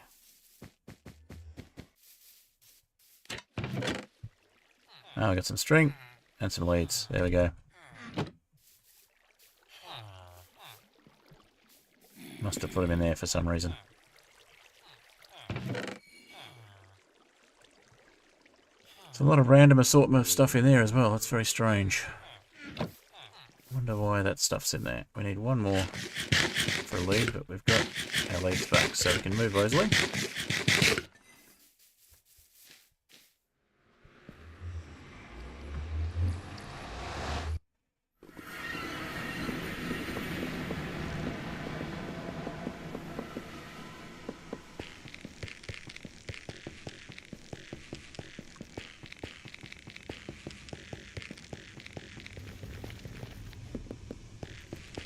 [SPEAKER 1] Oh, we got some string and some leads. There we go. Must have put them in there for some reason. There's a lot of random assortment of stuff in there as well. That's very strange. Wonder why that stuff's in there. We need one more for a lead, but we've got our leads back, so we can move Rosalie.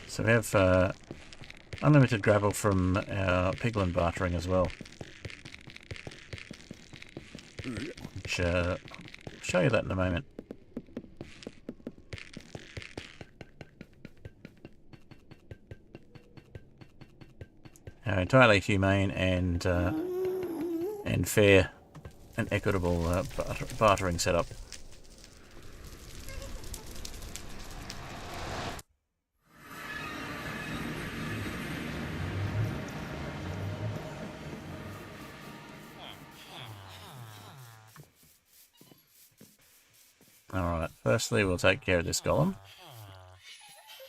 [SPEAKER 1] So we have unlimited gravel from our piglin bartering as well. Which, I'll show you that in a moment. Our entirely humane and fair and equitable bartering setup. Alright, firstly we'll take care of this golem.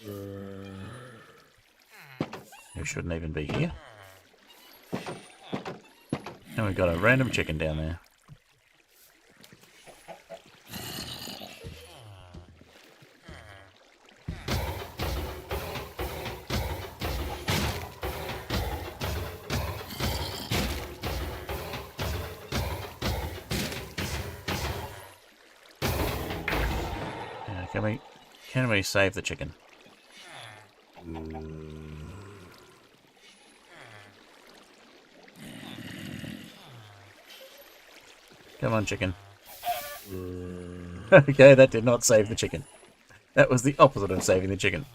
[SPEAKER 1] Who shouldn't even be here. And we've got a random chicken down there. Can we save the chicken? Come on, chicken. Okay, that did not save the chicken. That was the opposite of saving the chicken.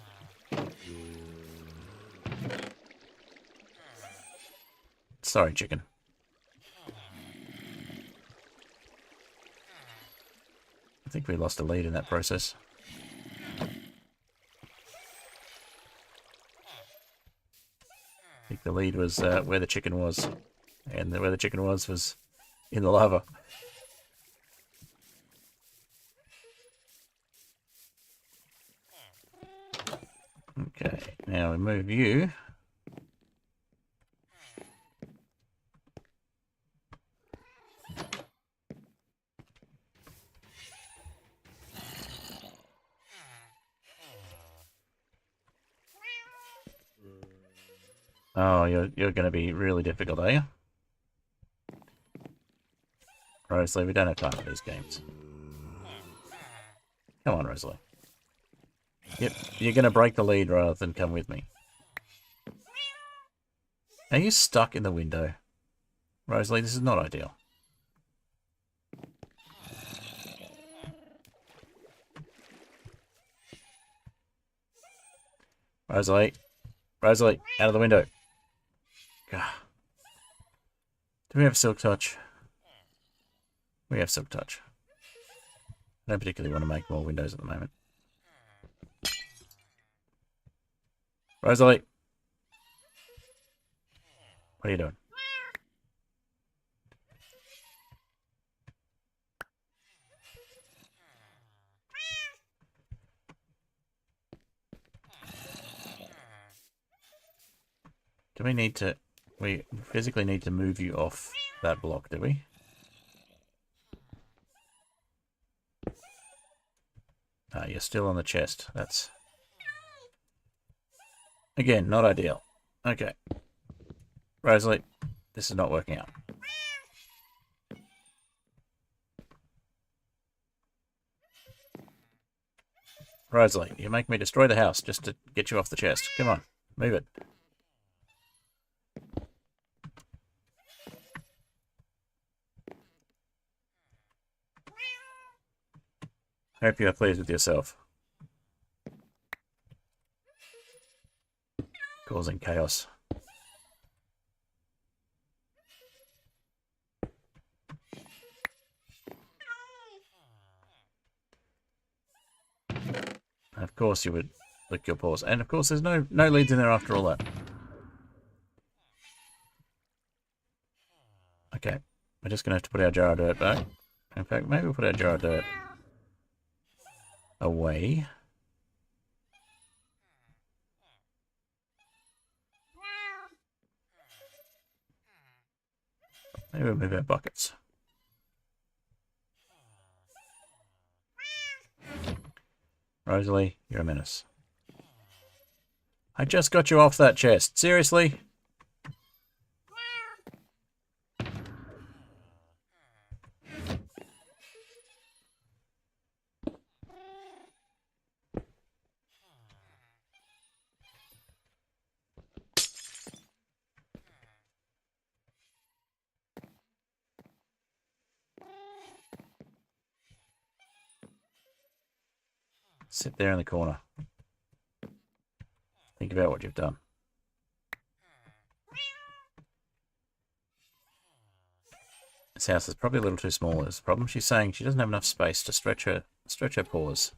[SPEAKER 1] Sorry, chicken. I think we lost a lead in that process. I think the lead was where the chicken was. And where the chicken was in the lava. Okay, now we move you. Oh, you're going to be really difficult, are you? Rosalie, we don't have time for these games. Come on, Rosalie. Yep, you're going to break the lead rather than come with me. Are you stuck in the window? Rosalie, this is not ideal. Rosalie. Rosalie, out of the window. God. Do we have Silk Touch? We have Silk Touch. I don't particularly want to make more windows at the moment. Rosalie! What are you doing? Do we need to... We physically need to move you off that block, do we? Ah, you're still on the chest. That's... Again, not ideal. Okay. Rosalie, this is not working out. Rosalie, you make me destroy the house just to get you off the chest. Come on, move it. Hope you are pleased with yourself. Causing chaos. And of course you would lick your paws. And of course there's no leads in there after all that. Okay. We're just going to have to put our jar of dirt back. In fact, maybe we'll put our jar of dirt away. Maybe we'll move our buckets. Rosalie, you're a menace. I just got you off that chest. Seriously? Sit there in the corner. Think about what you've done. This house is probably a little too small. Is the problem. She's saying she doesn't have enough space to stretch her paws.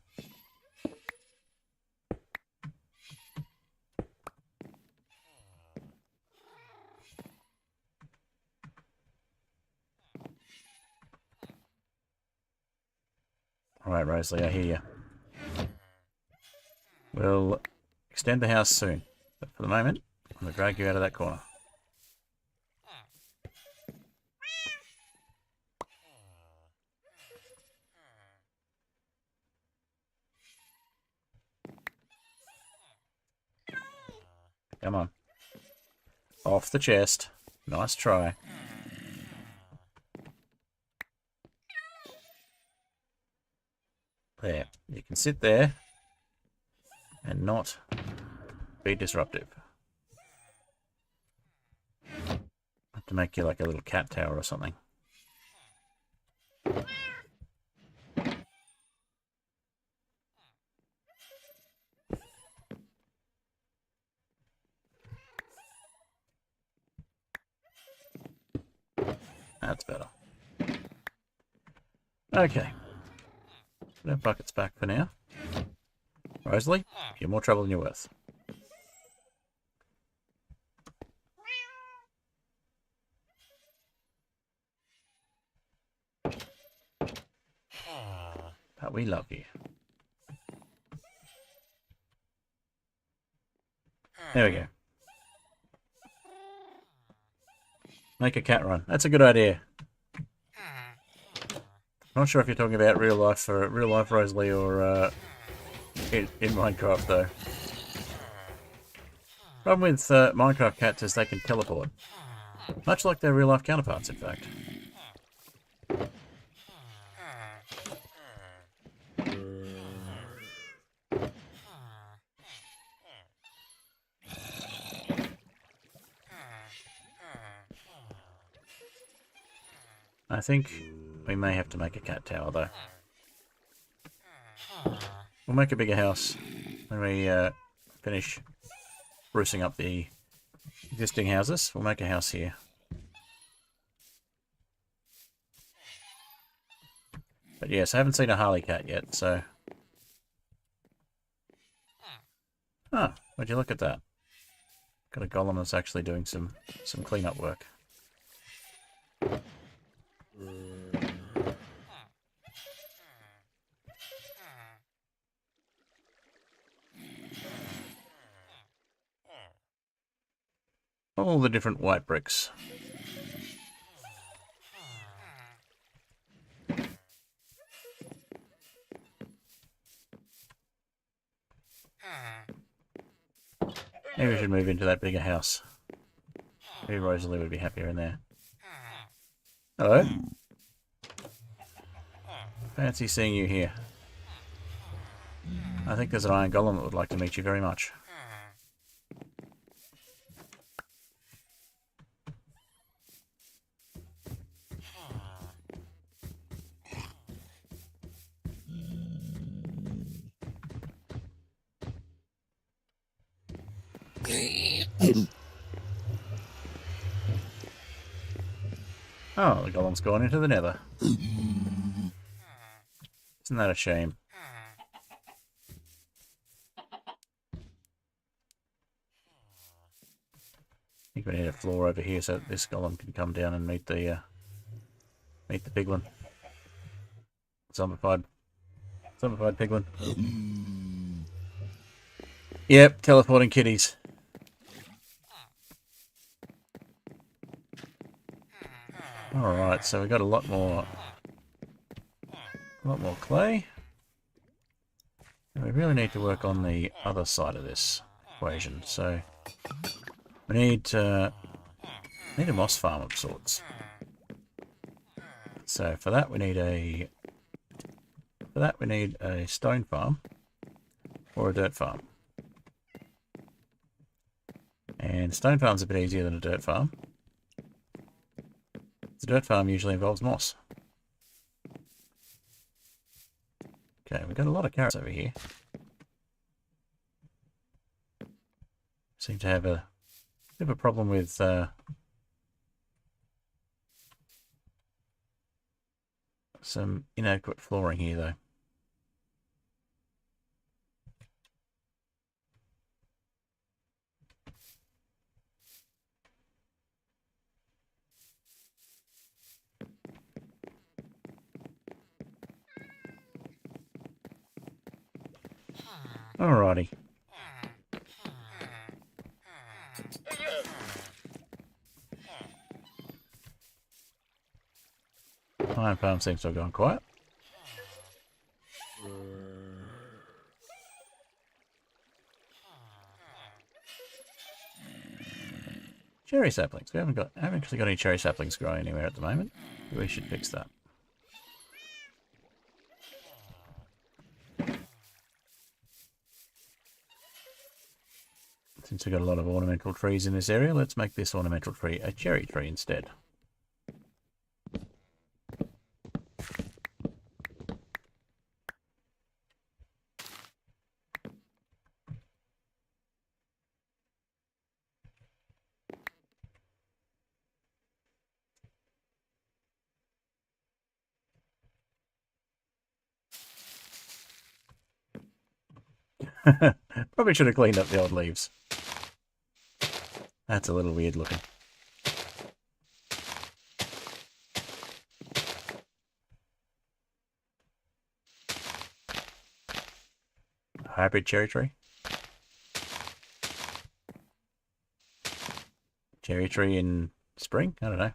[SPEAKER 1] Alright, Rosalie, I hear you. We'll extend the house soon. But for the moment, I'm going to drag you out of that corner. Come on. Off the chest. Nice try. There. You can sit there and not be disruptive. I have to make you like a little cat tower or something. That's better. Okay. Put our buckets back for now. Rosalie, you're more trouble than you're worth. But we love you. There we go. Make a cat run. That's a good idea. Not sure if you're talking about real life Rosalie or in Minecraft though. Problem with Minecraft cats is they can teleport. Much like their real life counterparts, in fact. I think we may have to make a cat tower, though. We'll make a bigger house when we finish sprucing up the existing houses. We'll make a house here. But yes, I haven't seen a Harley cat yet, so... Ah, would you look at that? Got a golem that's actually doing some cleanup work. All the different white bricks. Maybe we should move into that bigger house. Maybe Rosalie would be happier in there. Hello. Fancy seeing you here. I think there's an iron golem that would like to meet you very much. Oh, the golem's gone into the nether. Isn't that a shame? I think we need a floor over here so that this golem can come down and meet the piglin. Zombified piglin. Yep, teleporting kitties. Alright, so we got a lot more clay. And we really need to work on the other side of this equation. So we need a moss farm of sorts. So for that we need a stone farm or a dirt farm. And stone farm's a bit easier than a dirt farm. The dirt farm usually involves moss. Okay, we've got a lot of carrots over here. Seem to have a bit of a problem with some inadequate flooring here, though. Alrighty. Iron farm seems to have gone quiet. Cherry saplings. We haven't actually got any cherry saplings growing anywhere at the moment. We should fix that. Since we've got a lot of ornamental trees in this area, let's make this ornamental tree a cherry tree instead. Probably should have cleaned up the old leaves. That's a little weird looking. Hybrid cherry tree? Cherry tree in spring? I don't know.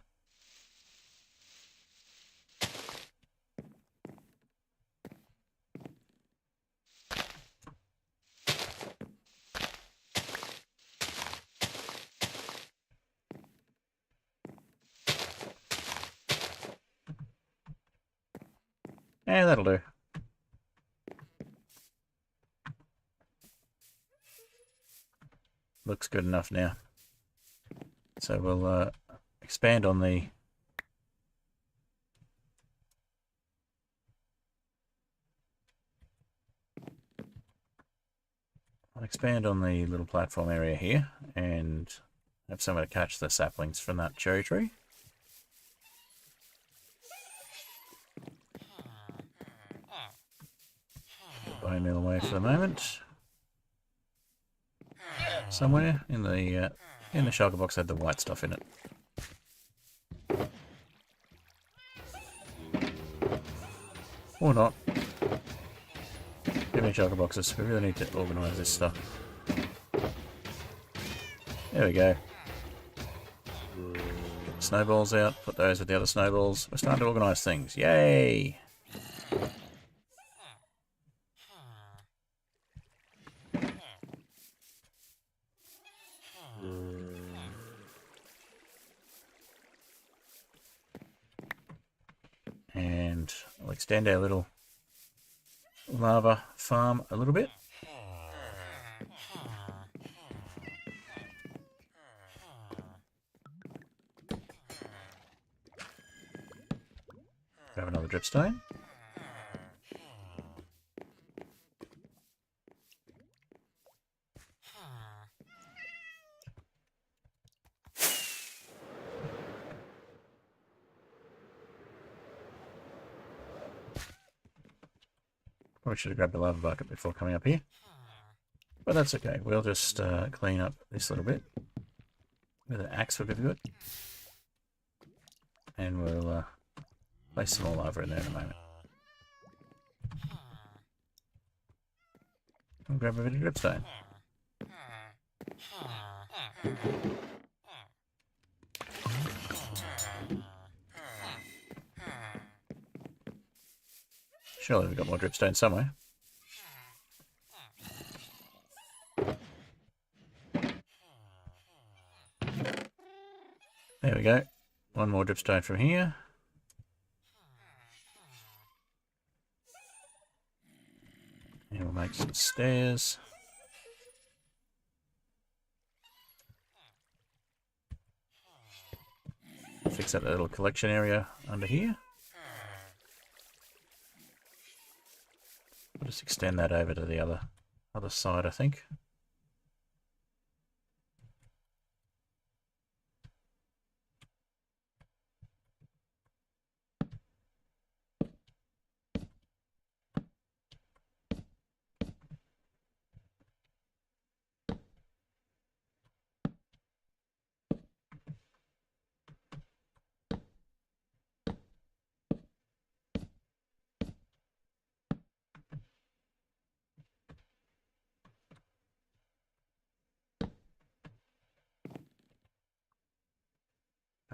[SPEAKER 1] Yeah, that'll do. Looks good enough now. So we'll expand on the little platform area here and have somewhere to catch the saplings from that cherry tree. Bone meal away for the moment. Somewhere in the shulker box had the white stuff in it. Or not. Too many shulker boxes. We really need to organise this stuff. There we go. Get the snowballs out. Put those with the other snowballs. We're starting to organise things. Yay! And I'll extend our little lava farm a little bit. Grab another dripstone. Probably should have grabbed the lava bucket before coming up here. But that's okay. We'll just clean up this little bit. With an axe would be good. And we'll place some more lava in there in a moment. I'll grab a bit of dripstone. Surely we've got more dripstone somewhere. There we go. One more dripstone from here. And we'll make some stairs. Fix up that little collection area under here. We'll just extend that over to the other side, I think.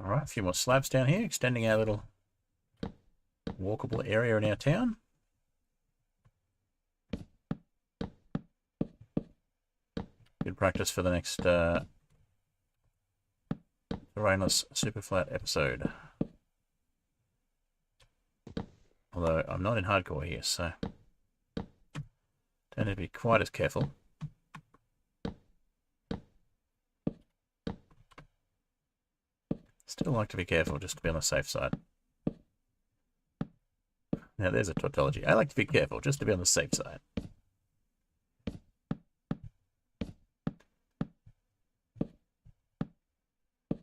[SPEAKER 1] Alright, a few more slabs down here, extending our little walkable area in our town. Good practice for the next Rainless Superflat episode. Although I'm not in hardcore here, so don't need to be quite as careful. Still like to be careful just to be on the safe side. Now there's a tautology. I like to be careful just to be on the safe side.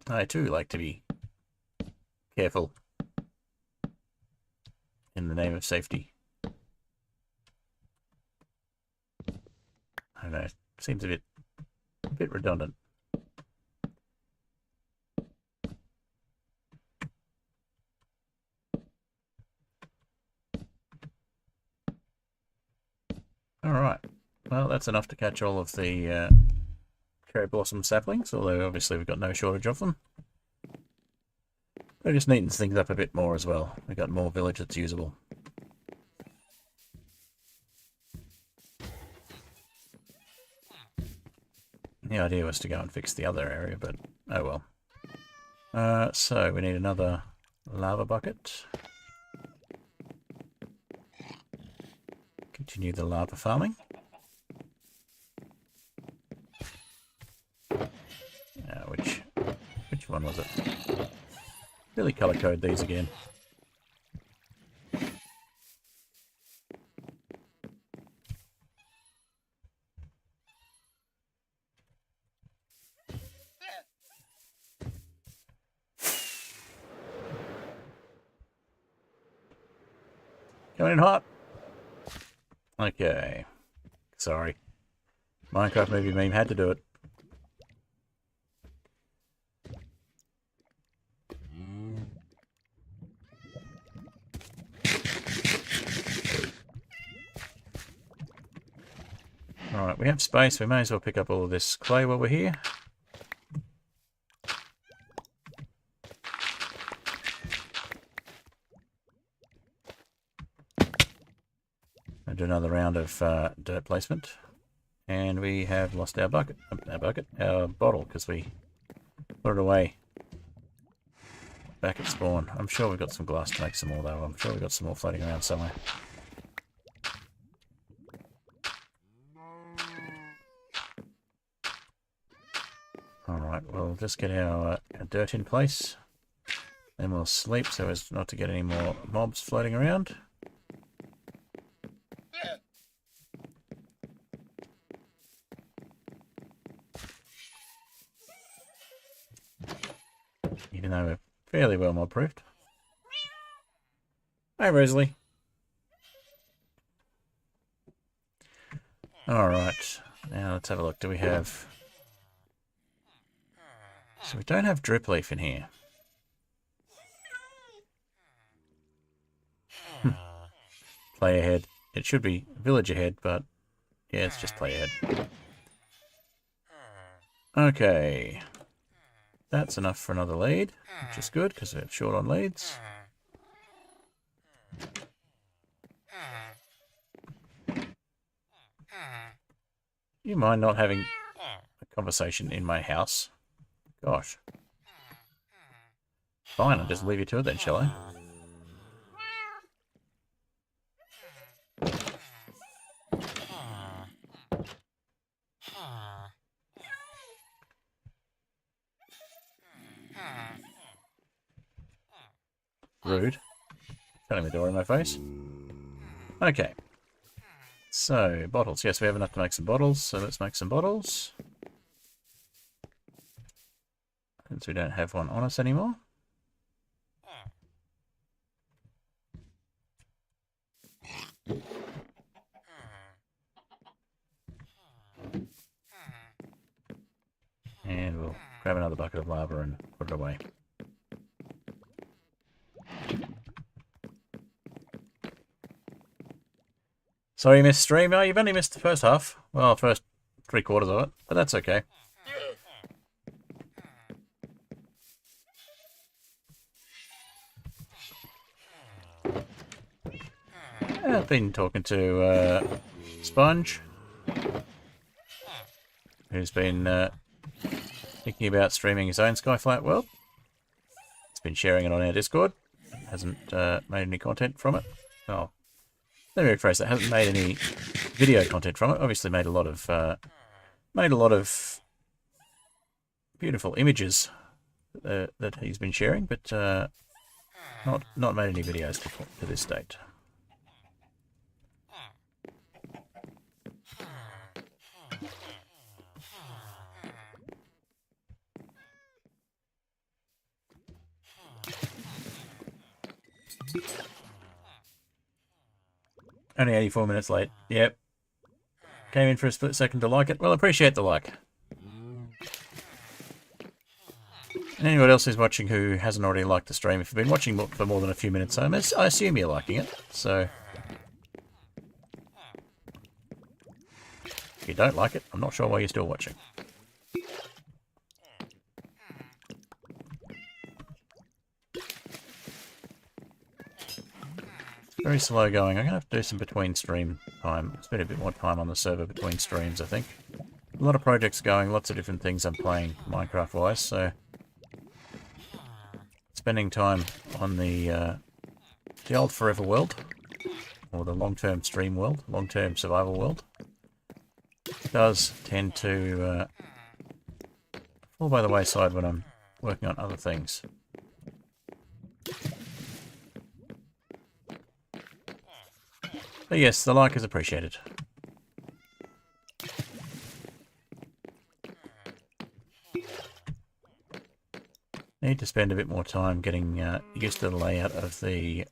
[SPEAKER 1] I too like to be careful in the name of safety. I don't know, it seems a bit redundant. Alright, well that's enough to catch all of the cherry blossom saplings, although obviously we've got no shortage of them. It just neatens things up a bit more as well. We've got more village that's usable. The idea was to go and fix the other area, but oh well. So we need another lava bucket. Continue the lava farming. Which one was it? Really color code these again. Coming in hot. Okay. Sorry. Minecraft movie meme had to do it. Alright, we have space. We may as well pick up all of this clay while we're here. I'll do another round of dirt placement. And we have lost our our bottle, because we put it away back at spawn. I'm sure we've got some glass to make some more though. I'm sure we've got some more floating around somewhere. Alright, we'll just get our dirt in place. Then we'll sleep so as not to get any more mobs floating around. Even though we're fairly well mob-proofed. Hi, Rosalie. Alright, now let's have a look. Do we have... So we don't have drip leaf in here. Play ahead. It should be village ahead, but yeah, it's just play ahead. Okay. That's enough for another lead, which is good because we're short on leads. You mind not having a conversation in my house? Gosh. Fine, I'll just leave you to it then, shall I? Rude. Shutting the door in my face. Okay. So, bottles. Yes, we have enough to make some bottles, so let's make some bottles. Since we don't have one on us anymore. And we'll grab another bucket of lava and put it away. Sorry you missed stream. Oh, you've only missed the first half. Well, first 3/4 of it, but that's okay. I've been talking to Sponge, who's been thinking about streaming his own Skyflat world. He's been sharing it on our Discord. Hasn't made any content from it. Oh, let me rephrase that. Hasn't made any video content from it. Obviously, made a lot of beautiful images that he's been sharing, but not made any videos to this date. Only 84 minutes late. Yep. Came in for a split second to like it. Well, appreciate the like. And anyone else who's watching who hasn't already liked the stream, if you've been watching for more than a few minutes, I assume you're liking it. So, if you don't like it, I'm not sure why you're still watching. Very slow going. I'm going to have to do some between stream time. Spend a bit more time on the server between streams, I think. A lot of projects going, lots of different things I'm playing Minecraft-wise, so... Spending time on the old forever world, or the long-term stream world, long-term survival world, does tend to fall by the wayside when I'm working on other things. But yes, the like is appreciated. Need to spend a bit more time getting used to the layout of the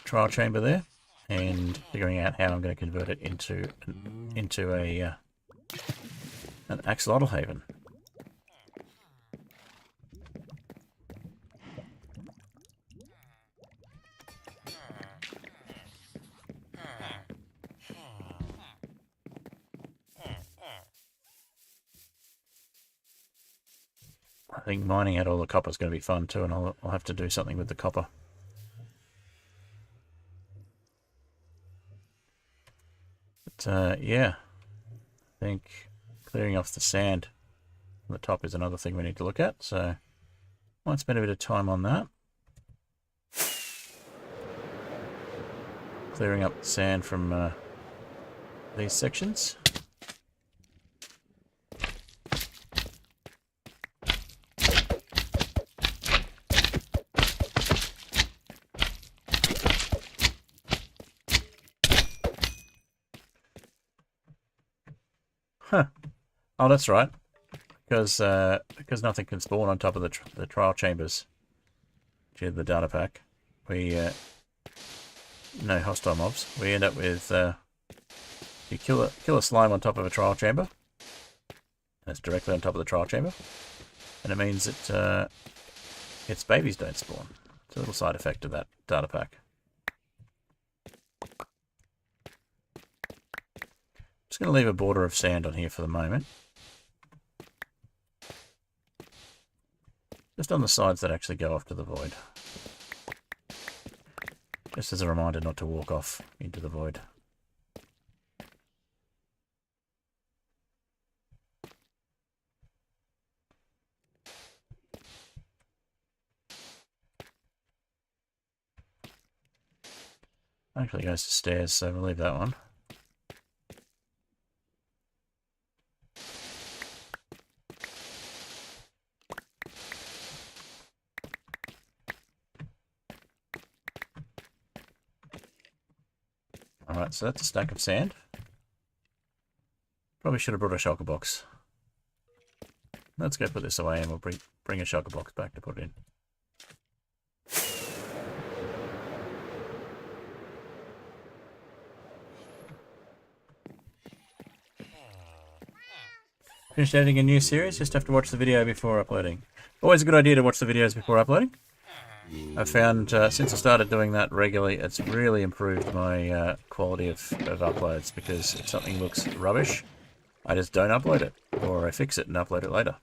[SPEAKER 1] trial chamber there, and figuring out how I'm going to convert it into an axolotl haven. I think mining out all the copper is going to be fun too, and I'll have to do something with the copper. But yeah, I think clearing off the sand on the top is another thing we need to look at, so might spend a bit of time on that. Clearing up the sand from these sections. Huh. Oh, that's right. Because nothing can spawn on top of the trial chambers due to the data pack. We no hostile mobs. We end up with the You kill a slime on top of a trial chamber, and it's directly on top of the trial chamber, and it means that its babies don't spawn. It's a little side effect of that data pack. Just going to leave a border of sand on here for the moment. Just on the sides that actually go off to the void. Just as a reminder not to walk off into the void. Actually goes to stairs, so we'll leave that one. Alright, so that's a stack of sand. Probably should have brought a shulker box. Let's go put this away and we'll bring a shulker box back to put it in. Finished editing a new series, just have to watch the video before uploading. Always a good idea to watch the videos before uploading. I've found since I started doing that regularly, it's really improved my quality of uploads, because if something looks rubbish, I just don't upload it, or I fix it and upload it later.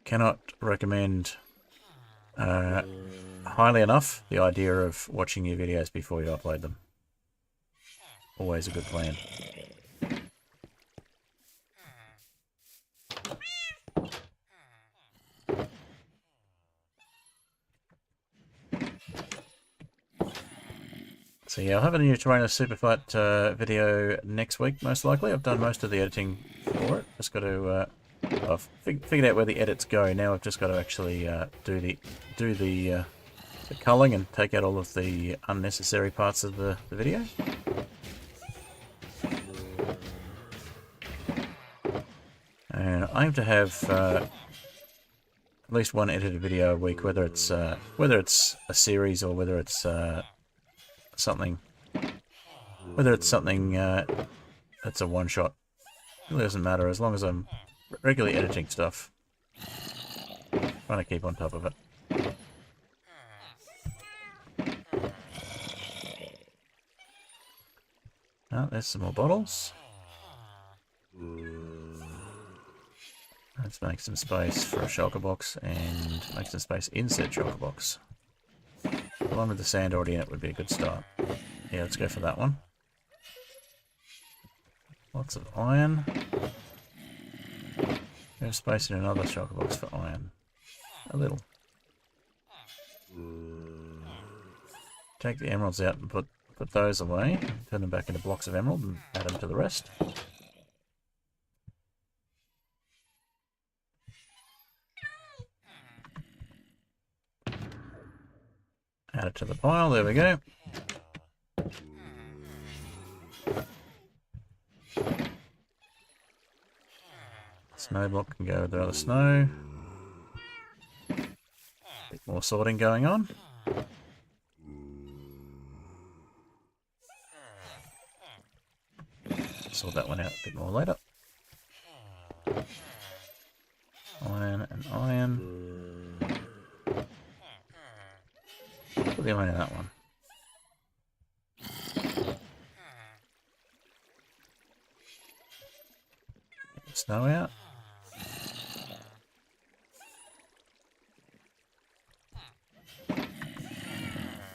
[SPEAKER 1] Cannot recommend highly enough the idea of watching your videos before you upload them. Always a good plan. So yeah, I'll have a new Terranos Superflat video next week, most likely. I've done most of the editing for it. Just got to, I've figured out where the edits go. Now I've just got to actually do the culling and take out all of the unnecessary parts of the video. And I aim to have at least one edited video a week, whether it's a series or whether it's something that's a one-shot. It really doesn't matter, as long as I'm regularly editing stuff. Trying to keep on top of it. Oh, there's some more bottles. Let's make some space for a shulker box and make some space in said shulker box. The one with the sand already in it would be a good start. Yeah, let's go for that one. Lots of iron. There's space in another shulker box for iron. A little. Take the emeralds out and put those away. Turn them back into blocks of emerald and add them to the rest. Add it to the pile, there we go. Snow block can go with the other snow. Bit more sorting going on. Sort that one out a bit more later. Iron and iron. Put the iron in that one. Get the snow out.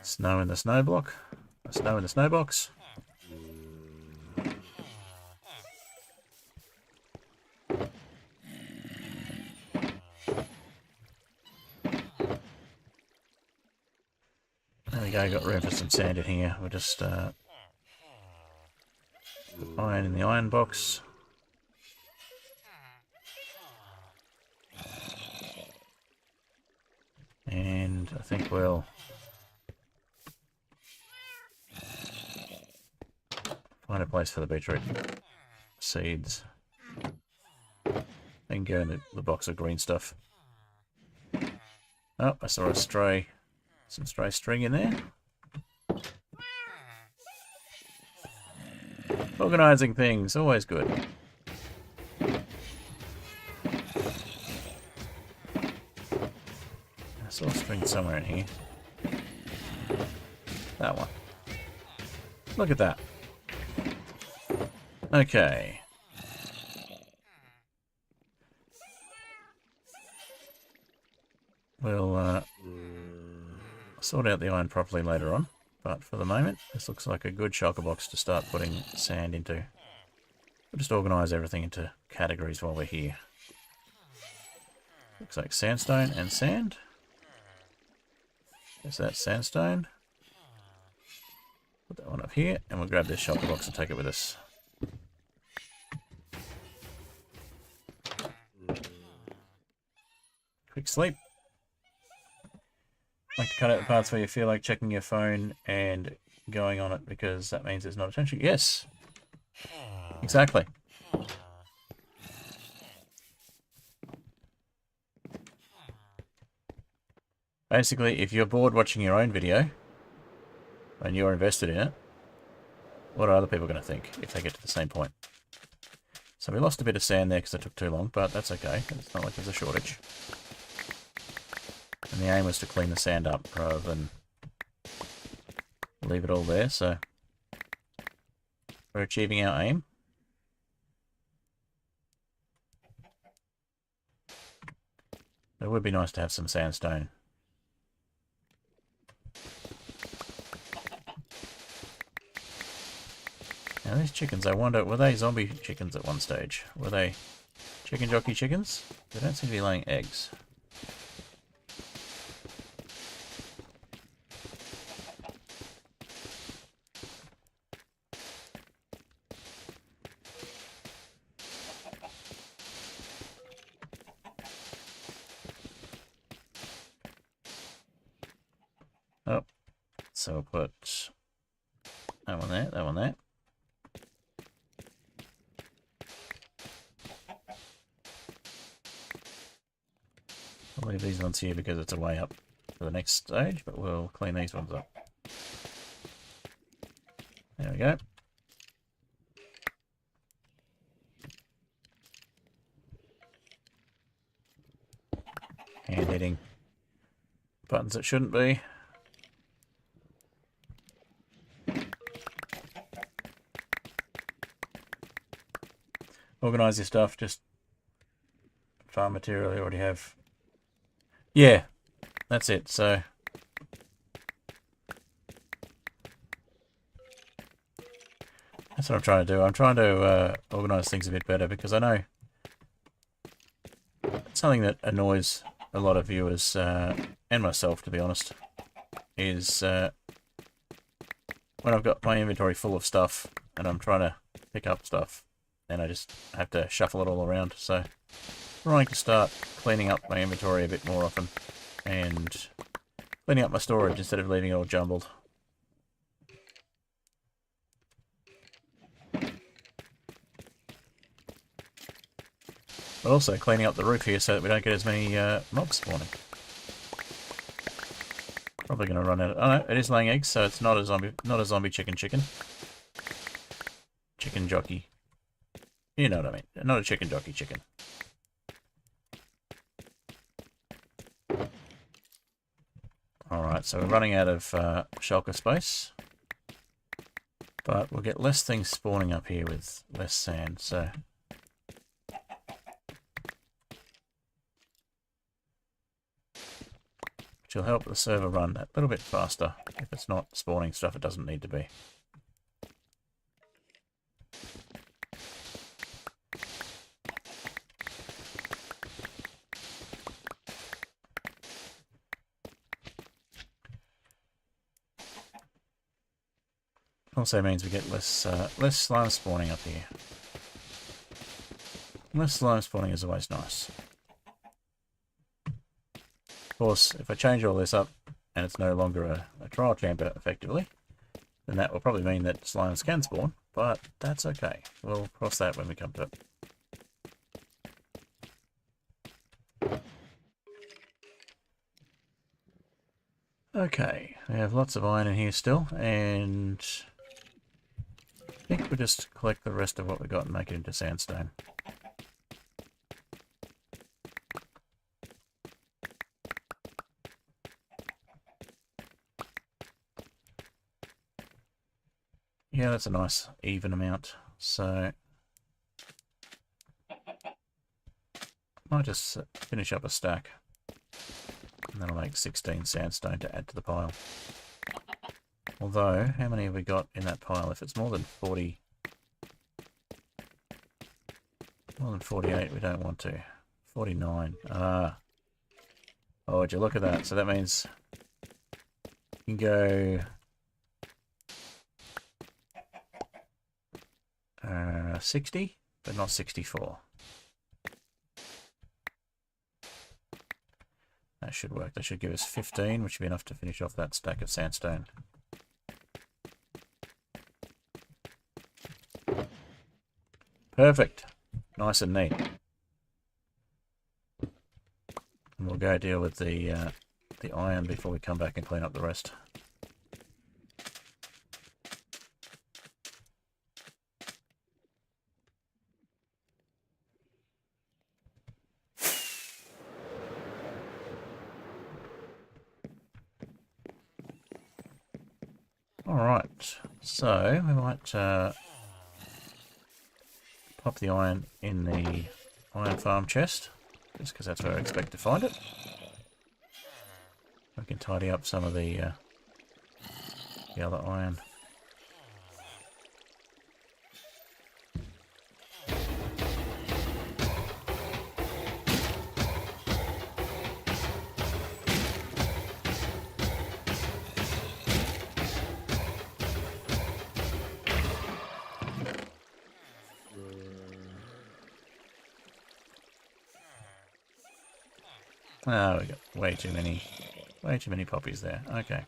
[SPEAKER 1] Snow in the snow block. Snow in the snow box. There we go, got room for some sand in here. We'll just put iron in the iron box. And I think we'll find a place for the beetroot seeds. Then go in the box of green stuff. Oh, I saw some stray string in there. Organising things, always good. I saw a string somewhere in here. That one. Look at that. Okay. We'll sort out the iron properly later on. But for the moment, this looks like a good shulker box to start putting sand into. We'll just organise everything into categories while we're here. Looks like sandstone and sand. There's that sandstone. Put that one up here, and we'll grab this shulker box and take it with us. Quick sleep. Like to cut out the parts where you feel like checking your phone and going on it because that means there's not attention. Yes, exactly. Basically, if you're bored watching your own video and you're invested in it, what are other people going to think if they get to the same point? So we lost a bit of sand there because it took too long, but that's okay. It's not like there's a shortage. And the aim was to clean the sand up rather than leave it all there, so we're achieving our aim. It would be nice to have some sandstone. Now these chickens, I wonder, were they zombie chickens at one stage? Were they chicken jockey chickens? They don't seem to be laying eggs. Oh, so we'll put that one there, that one there. I'll leave these ones here because it's a way up for the next stage, but we'll clean these ones up. There we go. Hand hitting buttons that shouldn't be. Organise your stuff, just farm material you already have. Yeah, that's it. So that's what I'm trying to do. I'm trying to organise things a bit better because I know it's something that annoys a lot of viewers and myself, to be honest, is when I've got my inventory full of stuff and I'm trying to pick up stuff and I just have to shuffle it all around. So I'm trying to start cleaning up my inventory a bit more often and cleaning up my storage instead of leaving it all jumbled. But also cleaning up the roof here so that we don't get as many mobs spawning. Probably going to run out of... Oh no, it is laying eggs, so it's not a zombie chicken. Chicken jockey. You know what I mean. Not a chicken jockey chicken. Alright, so we're running out of shulker space. But we'll get less things spawning up here with less sand, so... which will help the server run a little bit faster if it's not spawning stuff it doesn't need to be. Also means we get less slime spawning up here. Less slime spawning is always nice. Of course, if I change all this up and it's no longer a trial chamber effectively, then that will probably mean that slimes can spawn, but that's okay. We'll cross that when we come to it. Okay, we have lots of iron in here still, and think we'll just collect the rest of what we got and make it into sandstone. Yeah, that's a nice even amount. So might just finish up a stack. And that'll make 16 sandstone to add to the pile. Although, how many have we got in that pile? If it's more than 40... More than 48, we don't want to. 49. Ah. Oh, would you look at that? So that means you can go... 60, but not 64. That should work. That should give us 15, which would be enough to finish off that stack of sandstone. Perfect. Nice and neat. And we'll go deal with the iron before we come back and clean up the rest. Alright, so we might pop the iron in the iron farm chest, just because that's where I expect to find it. We can tidy up some of the other iron. Oh, we got way too many poppies there. Okay.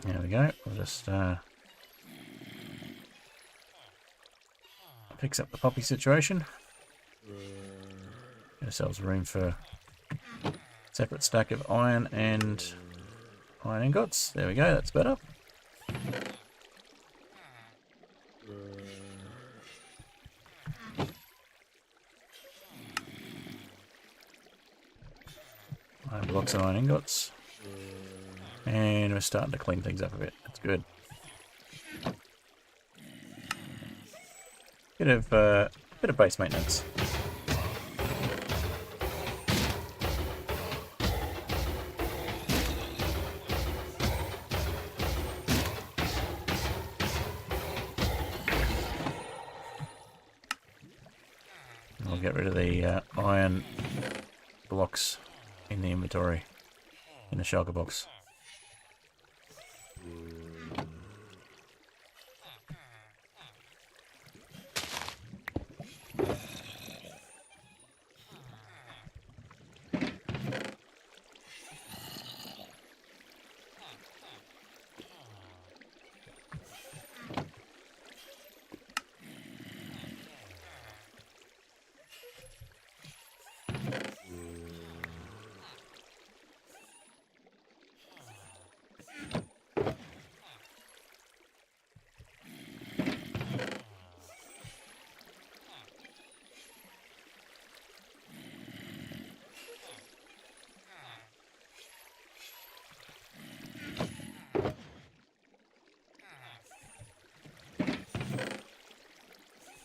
[SPEAKER 1] There we go. We'll just fix up the poppy situation. Get ourselves room for a separate stack of iron and iron ingots. There we go. That's better. Iron blocks and iron ingots. And we're starting to clean things up a bit. That's good. Bit of base maintenance. I'll get rid of the iron blocks in the inventory, in the shulker box.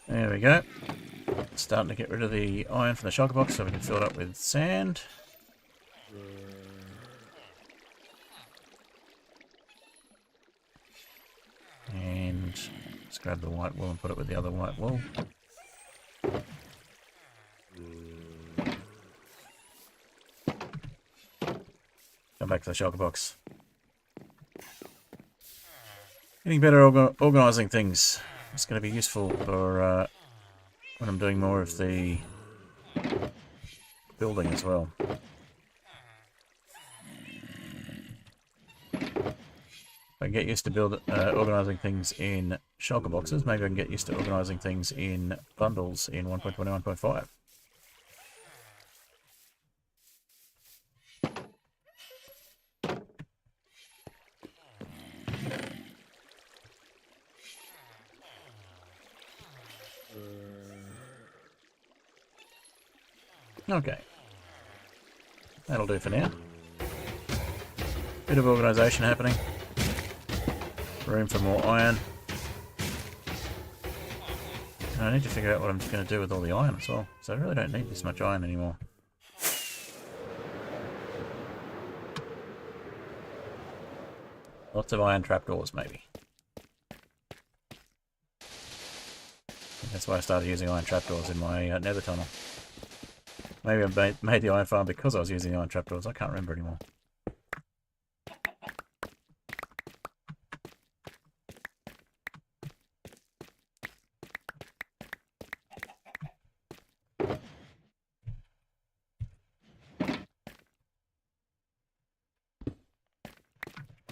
[SPEAKER 1] There we go. Starting to get rid of the iron from the shulker box so we can fill it up with sand. And let's grab the white wool and put it with the other white wool. back to the shulker box. Getting better organising things. It's going to be useful for when I'm doing more of the building as well. I can get used to organising things in shulker boxes. Maybe I can get used to organising things in bundles in 1.21.5. Okay. That'll do for now. Bit of organisation happening. Room for more iron. And I need to figure out what I'm going to do with all the iron as well. So I really don't need this much iron anymore. Lots of iron trapdoors, maybe. That's why I started using iron trapdoors in my nether tunnel. Maybe I made the iron farm because I was using the iron trapdoors. I can't remember anymore.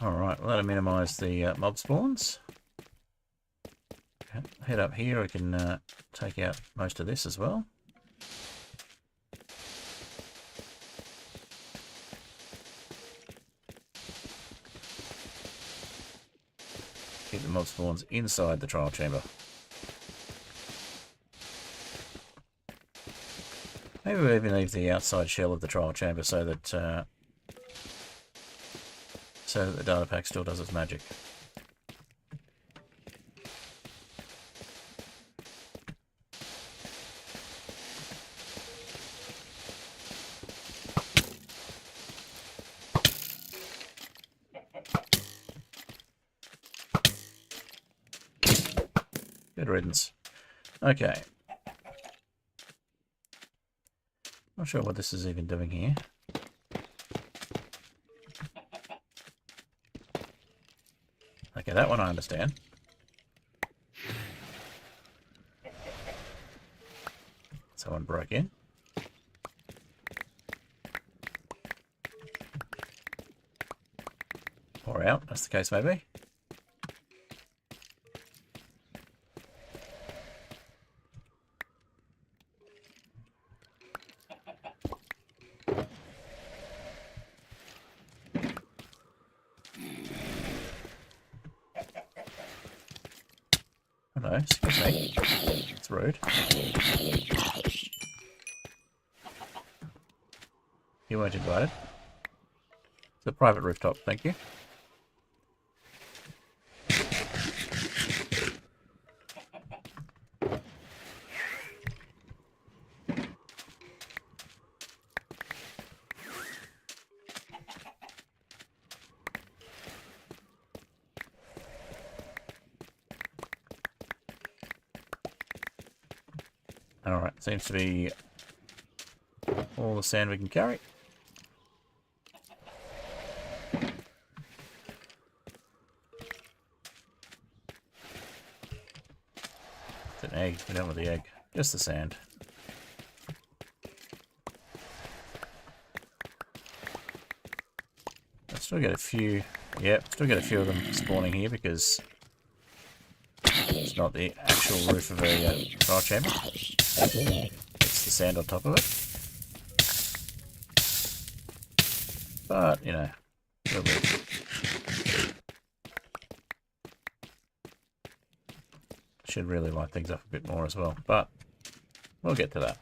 [SPEAKER 1] Alright, well that'll minimise the mob spawns. Head up here, I can take out most of this as well. Keep the mob spawns inside the trial chamber. Maybe we'll even leave the outside shell of the trial chamber so that the data pack still does its magic. Good riddance. Okay. Not sure what this is even doing here. Okay, that one I understand. Someone broke in. Or out, as the case may be. Hello, excuse me. It's rude. You weren't invited. It's a private rooftop, thank you. Alright, seems to be all the sand we can carry. It's an egg, we don't want the egg, just the sand. I still get a few, yep, still get a few of them spawning here because it's not the actual roof of a trial chamber. It's the sand on top of it. But, you know, it'll be. Should really light things up a bit more as well, but we'll get to that.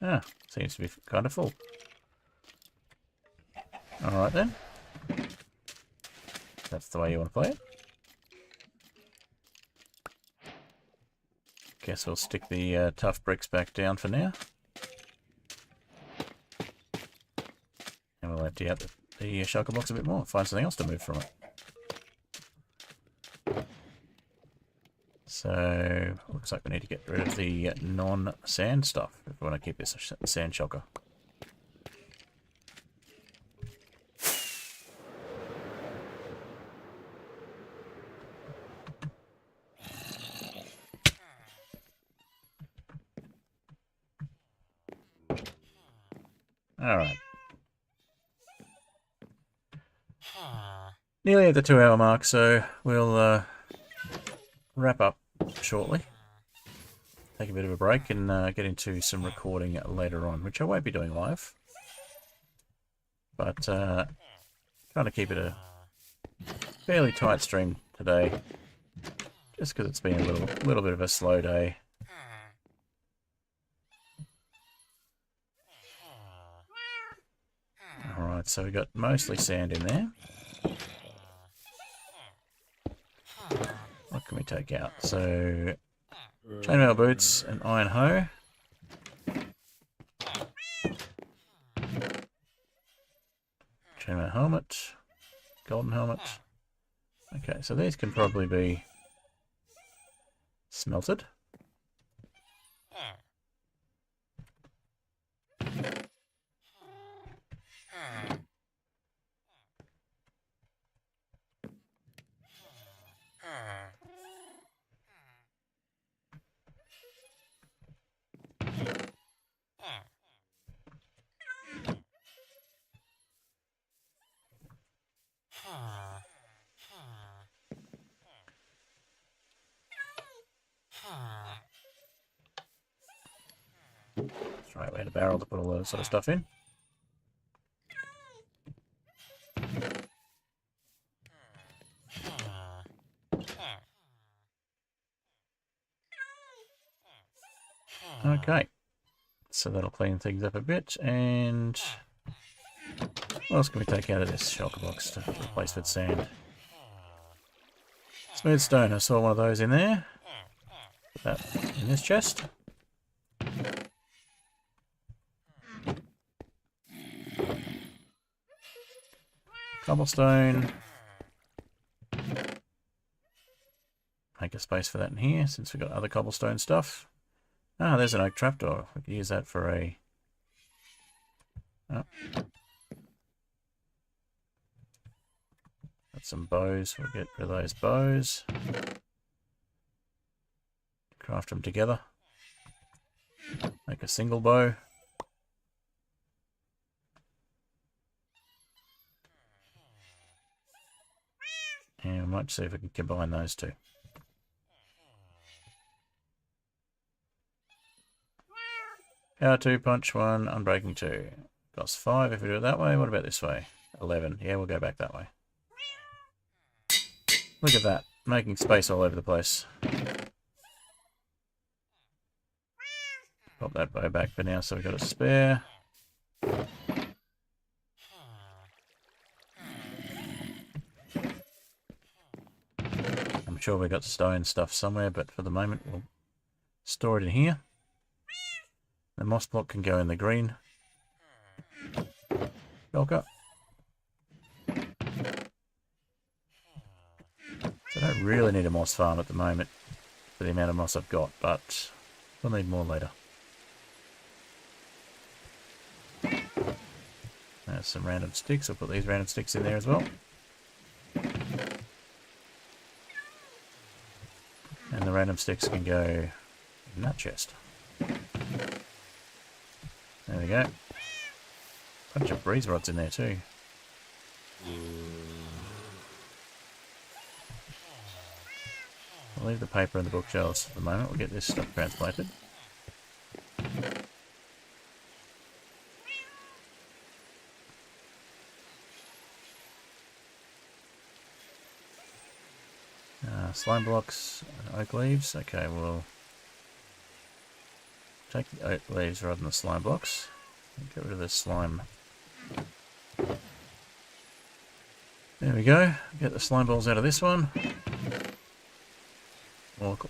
[SPEAKER 1] Ah, seems to be kind of full. Alright then. That's the way you want to play it. Guess we'll stick the tough bricks back down for now. And we'll empty out the shulker box a bit more. Find something else to move from it. So, looks like we need to get rid of the non-sand stuff if we want to keep this a sand shulker. Alright. Nearly at the 2-hour mark, so we'll wrap up shortly. Take a bit of a break and get into some recording later on, which I won't be doing live. But trying to keep it a fairly tight stream today, just because it's been a little bit of a slow day. Alright, so we got mostly sand in there. What can we take out? So, chainmail boots, an iron hoe. Chainmail helmet. Golden helmet. Okay, so these can probably be smelted. That's right, we had a barrel to put all that sort of stuff in. Okay, so that'll clean things up a bit, and what else can we take out of this shulker box to replace with sand? Smooth stone, I saw one of those in there. Put that in this chest. Cobblestone. Make a space for that in here, since we've got other cobblestone stuff. Ah, there's an oak trapdoor. We could use that for a... Oh. Got some bows. We'll get rid of those bows. Craft them together. Make a single bow. And we might see if we can combine those two. Power 2, punch 1, unbreaking 2. Cost 5 if we do it that way. What about this way? 11. Yeah, we'll go back that way. Look at that. Making space all over the place. Pop that bow back for now so we've got a spare. I'm sure we've got stone stuff somewhere, but for the moment we'll store it in here. The moss block can go in the green shulker. So I don't really need a moss farm at the moment for the amount of moss I've got, but we'll need more later. There's some random sticks. I'll put these random sticks in there as well. And the random sticks can go in that chest. There we go. Bunch of breeze rods in there too. I'll leave the paper and the bookshelves for the moment. We'll get this stuff transplanted. Slime blocks and oak leaves. Okay, we'll take the oak leaves rather than the slime blocks. Get rid of the slime. There we go. Get the slime balls out of this one.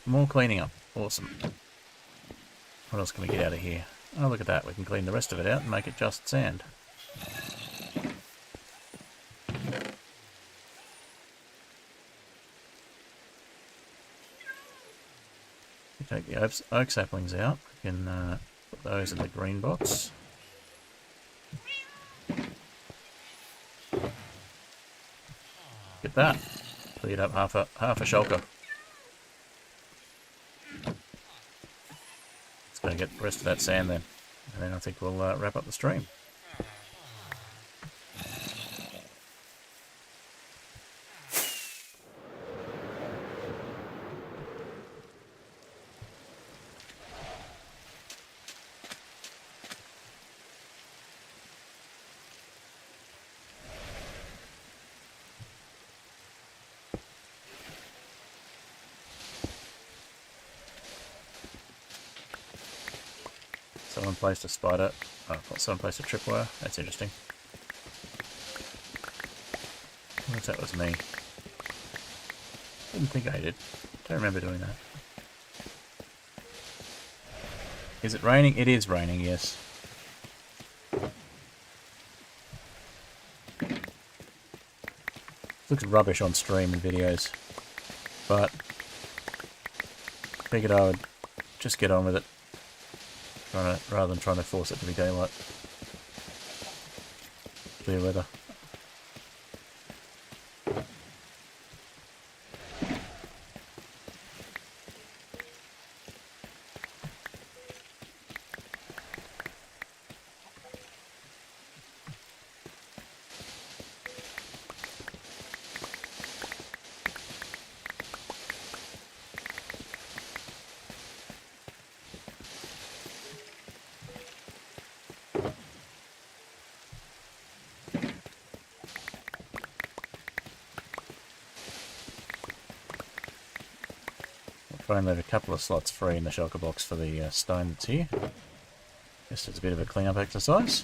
[SPEAKER 1] More cleaning up. Awesome. What else can we get out of here? Oh, look at that. We can clean the rest of it out and make it just sand. We take the oak saplings out. We can put those in the green box. Get that. Cleared up half a shulker. Let's go get the rest of that sand then. And then I think we'll wrap up the stream. Someone placed a spider. Oh, someone placed a tripwire. That's interesting. I guess that was me. Didn't think I did. Don't remember doing that. Is it raining? It is raining, yes. Looks rubbish on stream and videos. But figured I would just get on with it. Rather than trying to force it to be daylight. Clear weather. Try and leave a couple of slots free in the shulker box for the stone that's here. Just as a bit of a clean-up exercise.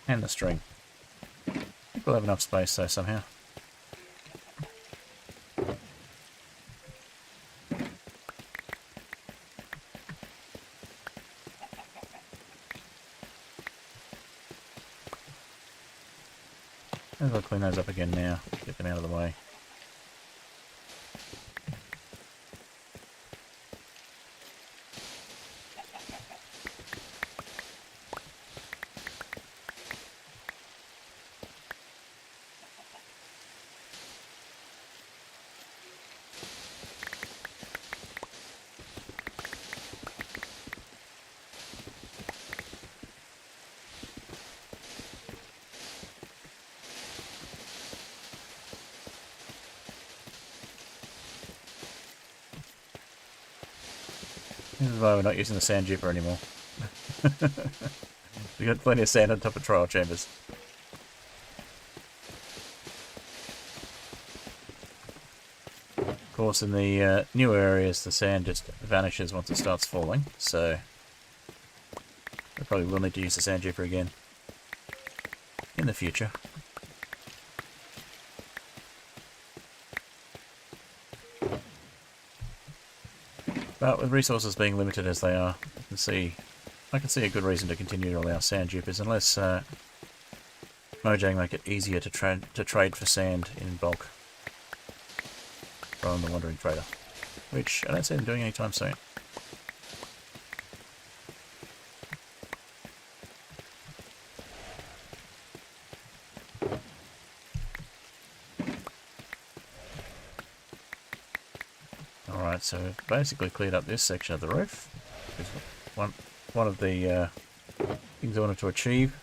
[SPEAKER 1] And the string. I think we'll have enough space though somehow. I'll clean those up again now, get them out of the way. This is why we're not using the sand duper anymore. We've got plenty of sand on top of trial chambers. Of course, in the newer areas, the sand just vanishes once it starts falling, so we probably will need to use the sand duper again in the future. But with resources being limited as they are, I can see a good reason to continue to allow sand dupers, unless Mojang make it easier to trade for sand in bulk from the Wandering Trader, which I don't see them doing anytime soon. Alright, so we've basically cleared up this section of the roof. One of the things I wanted to achieve.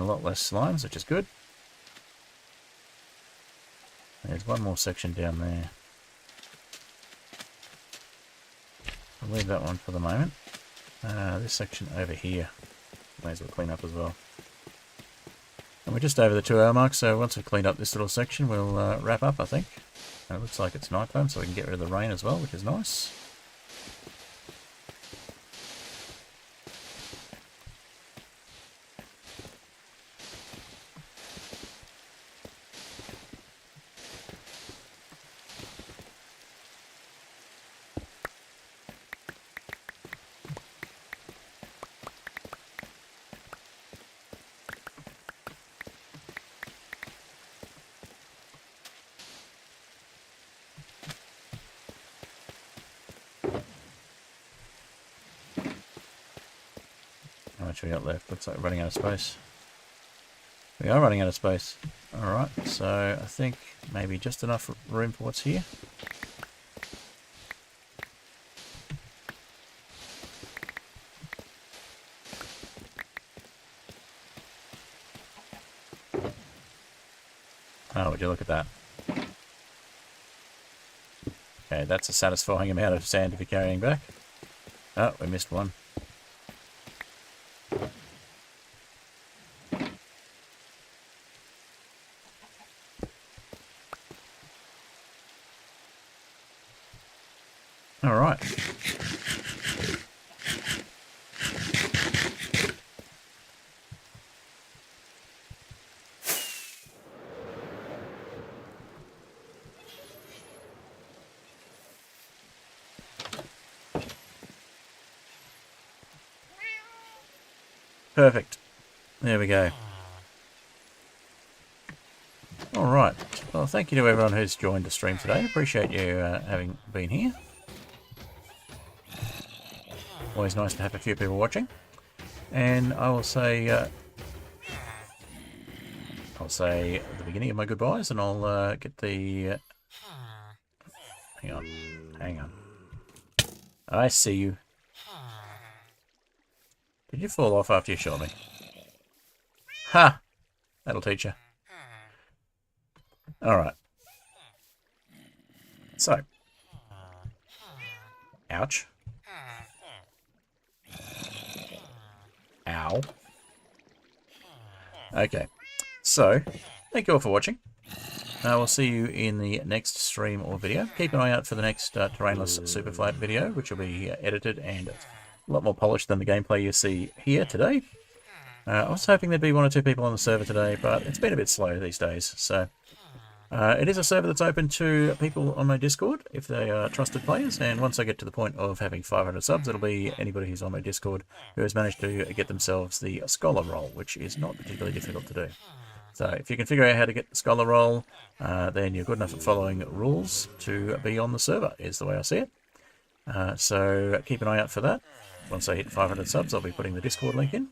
[SPEAKER 1] Getting a lot less slimes, which is good. There's one more section down there. I'll leave that one for the moment. This section over here, may as well clean up as well. And we're just over the 2 hour mark, so once we've cleaned up this little section, we'll wrap up, I think. And it looks like it's night time, so we can get rid of the rain as well, which is nice. How much we got left? Looks like we're running out of space. We are running out of space. Alright, so I think maybe just enough room for what's here. Oh, would you look at that. Okay, that's a satisfying amount of sand to be carrying back. Oh, we missed one. Alright. Perfect. There we go. Alright. Well, thank you to everyone who's joined the stream today. Appreciate you having been here. Always nice to have a few people watching. And I will say... I'll say at the beginning of my goodbyes, and I'll get the... Hang on. Hang on. I see you. Did you fall off after you shot me? Ha! That'll teach you. Alright. So. Ouch. Ow. Okay. So, thank you all for watching. We'll see you in the next stream or video. Keep an eye out for the next Terrainless Superflat video, which will be edited and a lot more polished than the gameplay you see here today. I was hoping there'd be 1 or 2 people on the server today, but it's been a bit slow these days. So, it is a server that's open to people on my Discord, if they are trusted players, and once I get to the point of having 500 subs, it'll be anybody who's on my Discord who has managed to get themselves the Scholar role, which is not particularly difficult to do. So if you can figure out how to get the Scholar role, then you're good enough at following rules to be on the server, is the way I see it. So keep an eye out for that. Once I hit 500 subs, I'll be putting the Discord link in.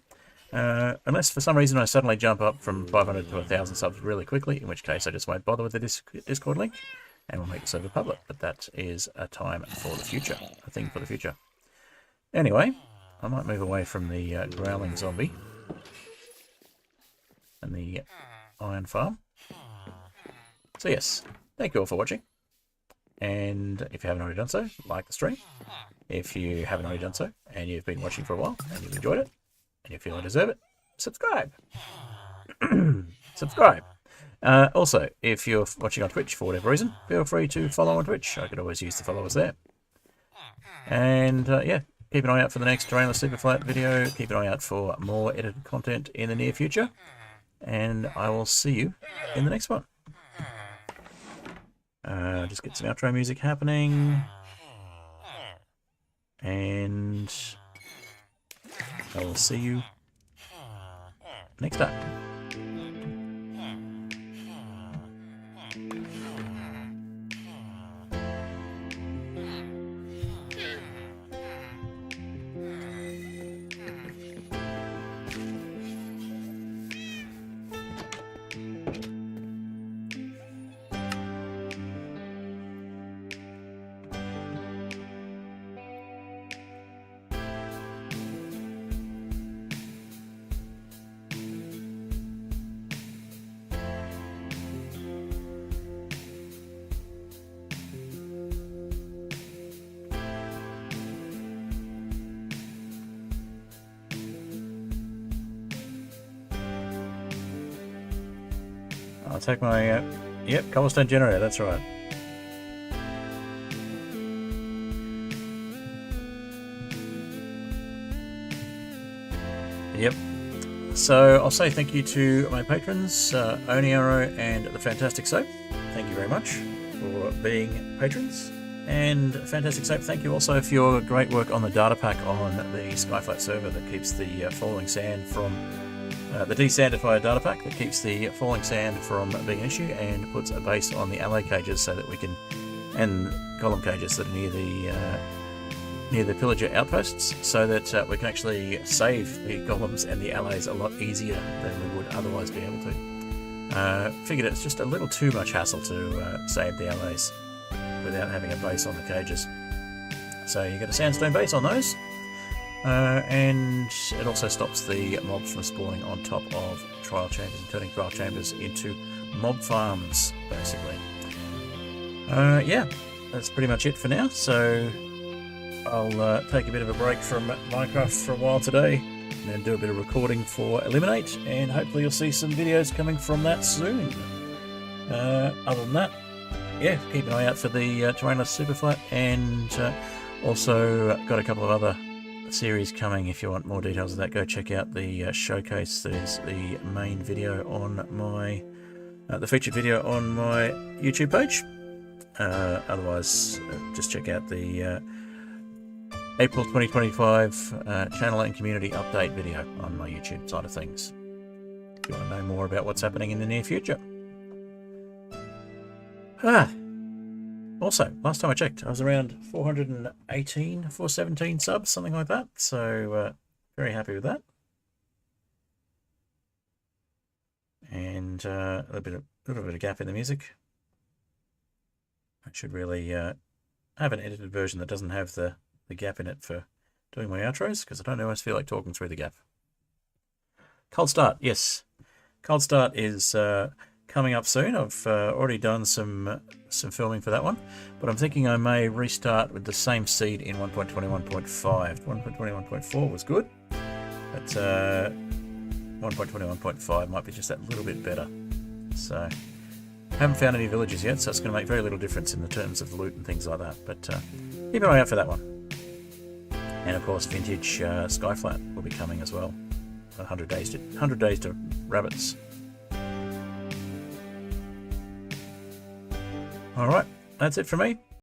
[SPEAKER 1] Unless for some reason I suddenly jump up from 500 to 1,000 subs really quickly, in which case I just won't bother with the Discord link, and we'll make the server public. But that is a time for the future, a thing for the future. Anyway, I might move away from the growling zombie and the iron farm. So yes, thank you all for watching. And if you haven't already done so, like the stream. If you haven't already done so, and you've been watching for a while, and you've enjoyed it, and you feel I deserve it, subscribe. Subscribe. Also, if you're watching on Twitch for whatever reason, feel free to follow on Twitch. I could always use the followers there. And yeah, keep an eye out for the next Terrainless Superflat video. Keep an eye out for more edited content in the near future. And I will see you in the next one. Just get some outro music happening. And I will see you next time. I'll take my, yep, cobblestone generator, that's right. Yep. So I'll say thank you to my patrons, Oni Arrow and the Fantastic Soap. Thank you very much for being patrons. And Fantastic Soap, thank you also for your great work on the data pack on the Skyflat server that keeps the falling sand from the desandified data pack that keeps the falling sand from being an issue and puts a base on the alley cages so that we can, and column cages that are near the pillager outposts, so that we can actually save the golems and the allies a lot easier than we would otherwise be able to. Figured it's just a little too much hassle to save the allies without having a base on the cages. So you get a sandstone base on those, and it also stops the mobs from spawning on top of trial chambers and turning trial chambers into mob farms, basically. Yeah, that's pretty much it for now. So I'll take a bit of a break from Minecraft for a while today, and then do a bit of recording for Eliminate, and hopefully you'll see some videos coming from that soon. Other than that, yeah, keep an eye out for the Terrainless Superflat, and also got a couple of other series coming. If you want more details of that, go check out the showcase. There's the main video on my, the featured video on my YouTube page. Otherwise, just check out the April 2025 channel and community update video on my YouTube side of things, if you want to know more about what's happening in the near future. Also, last time I checked, I was around 417 subs, something like that. So, very happy with that. And a little bit of a gap in the music. I should really have an edited version that doesn't have the gap in it for doing my outros, because I don't always feel like talking through the gap. Cold Start, yes. Cold Start is coming up soon. I've already done some filming for that one, but I'm thinking I may restart with the same seed in 1.21.5. 1.21.4 was good, but 1.21.5 might be just that little bit better. So I haven't found any villages yet, so it's going to make very little difference in the terms of loot and things like that, but keep an eye out for that one. And of course, vintage Skyflat will be coming as well. 100 days to rabbits. All right, that's it for me.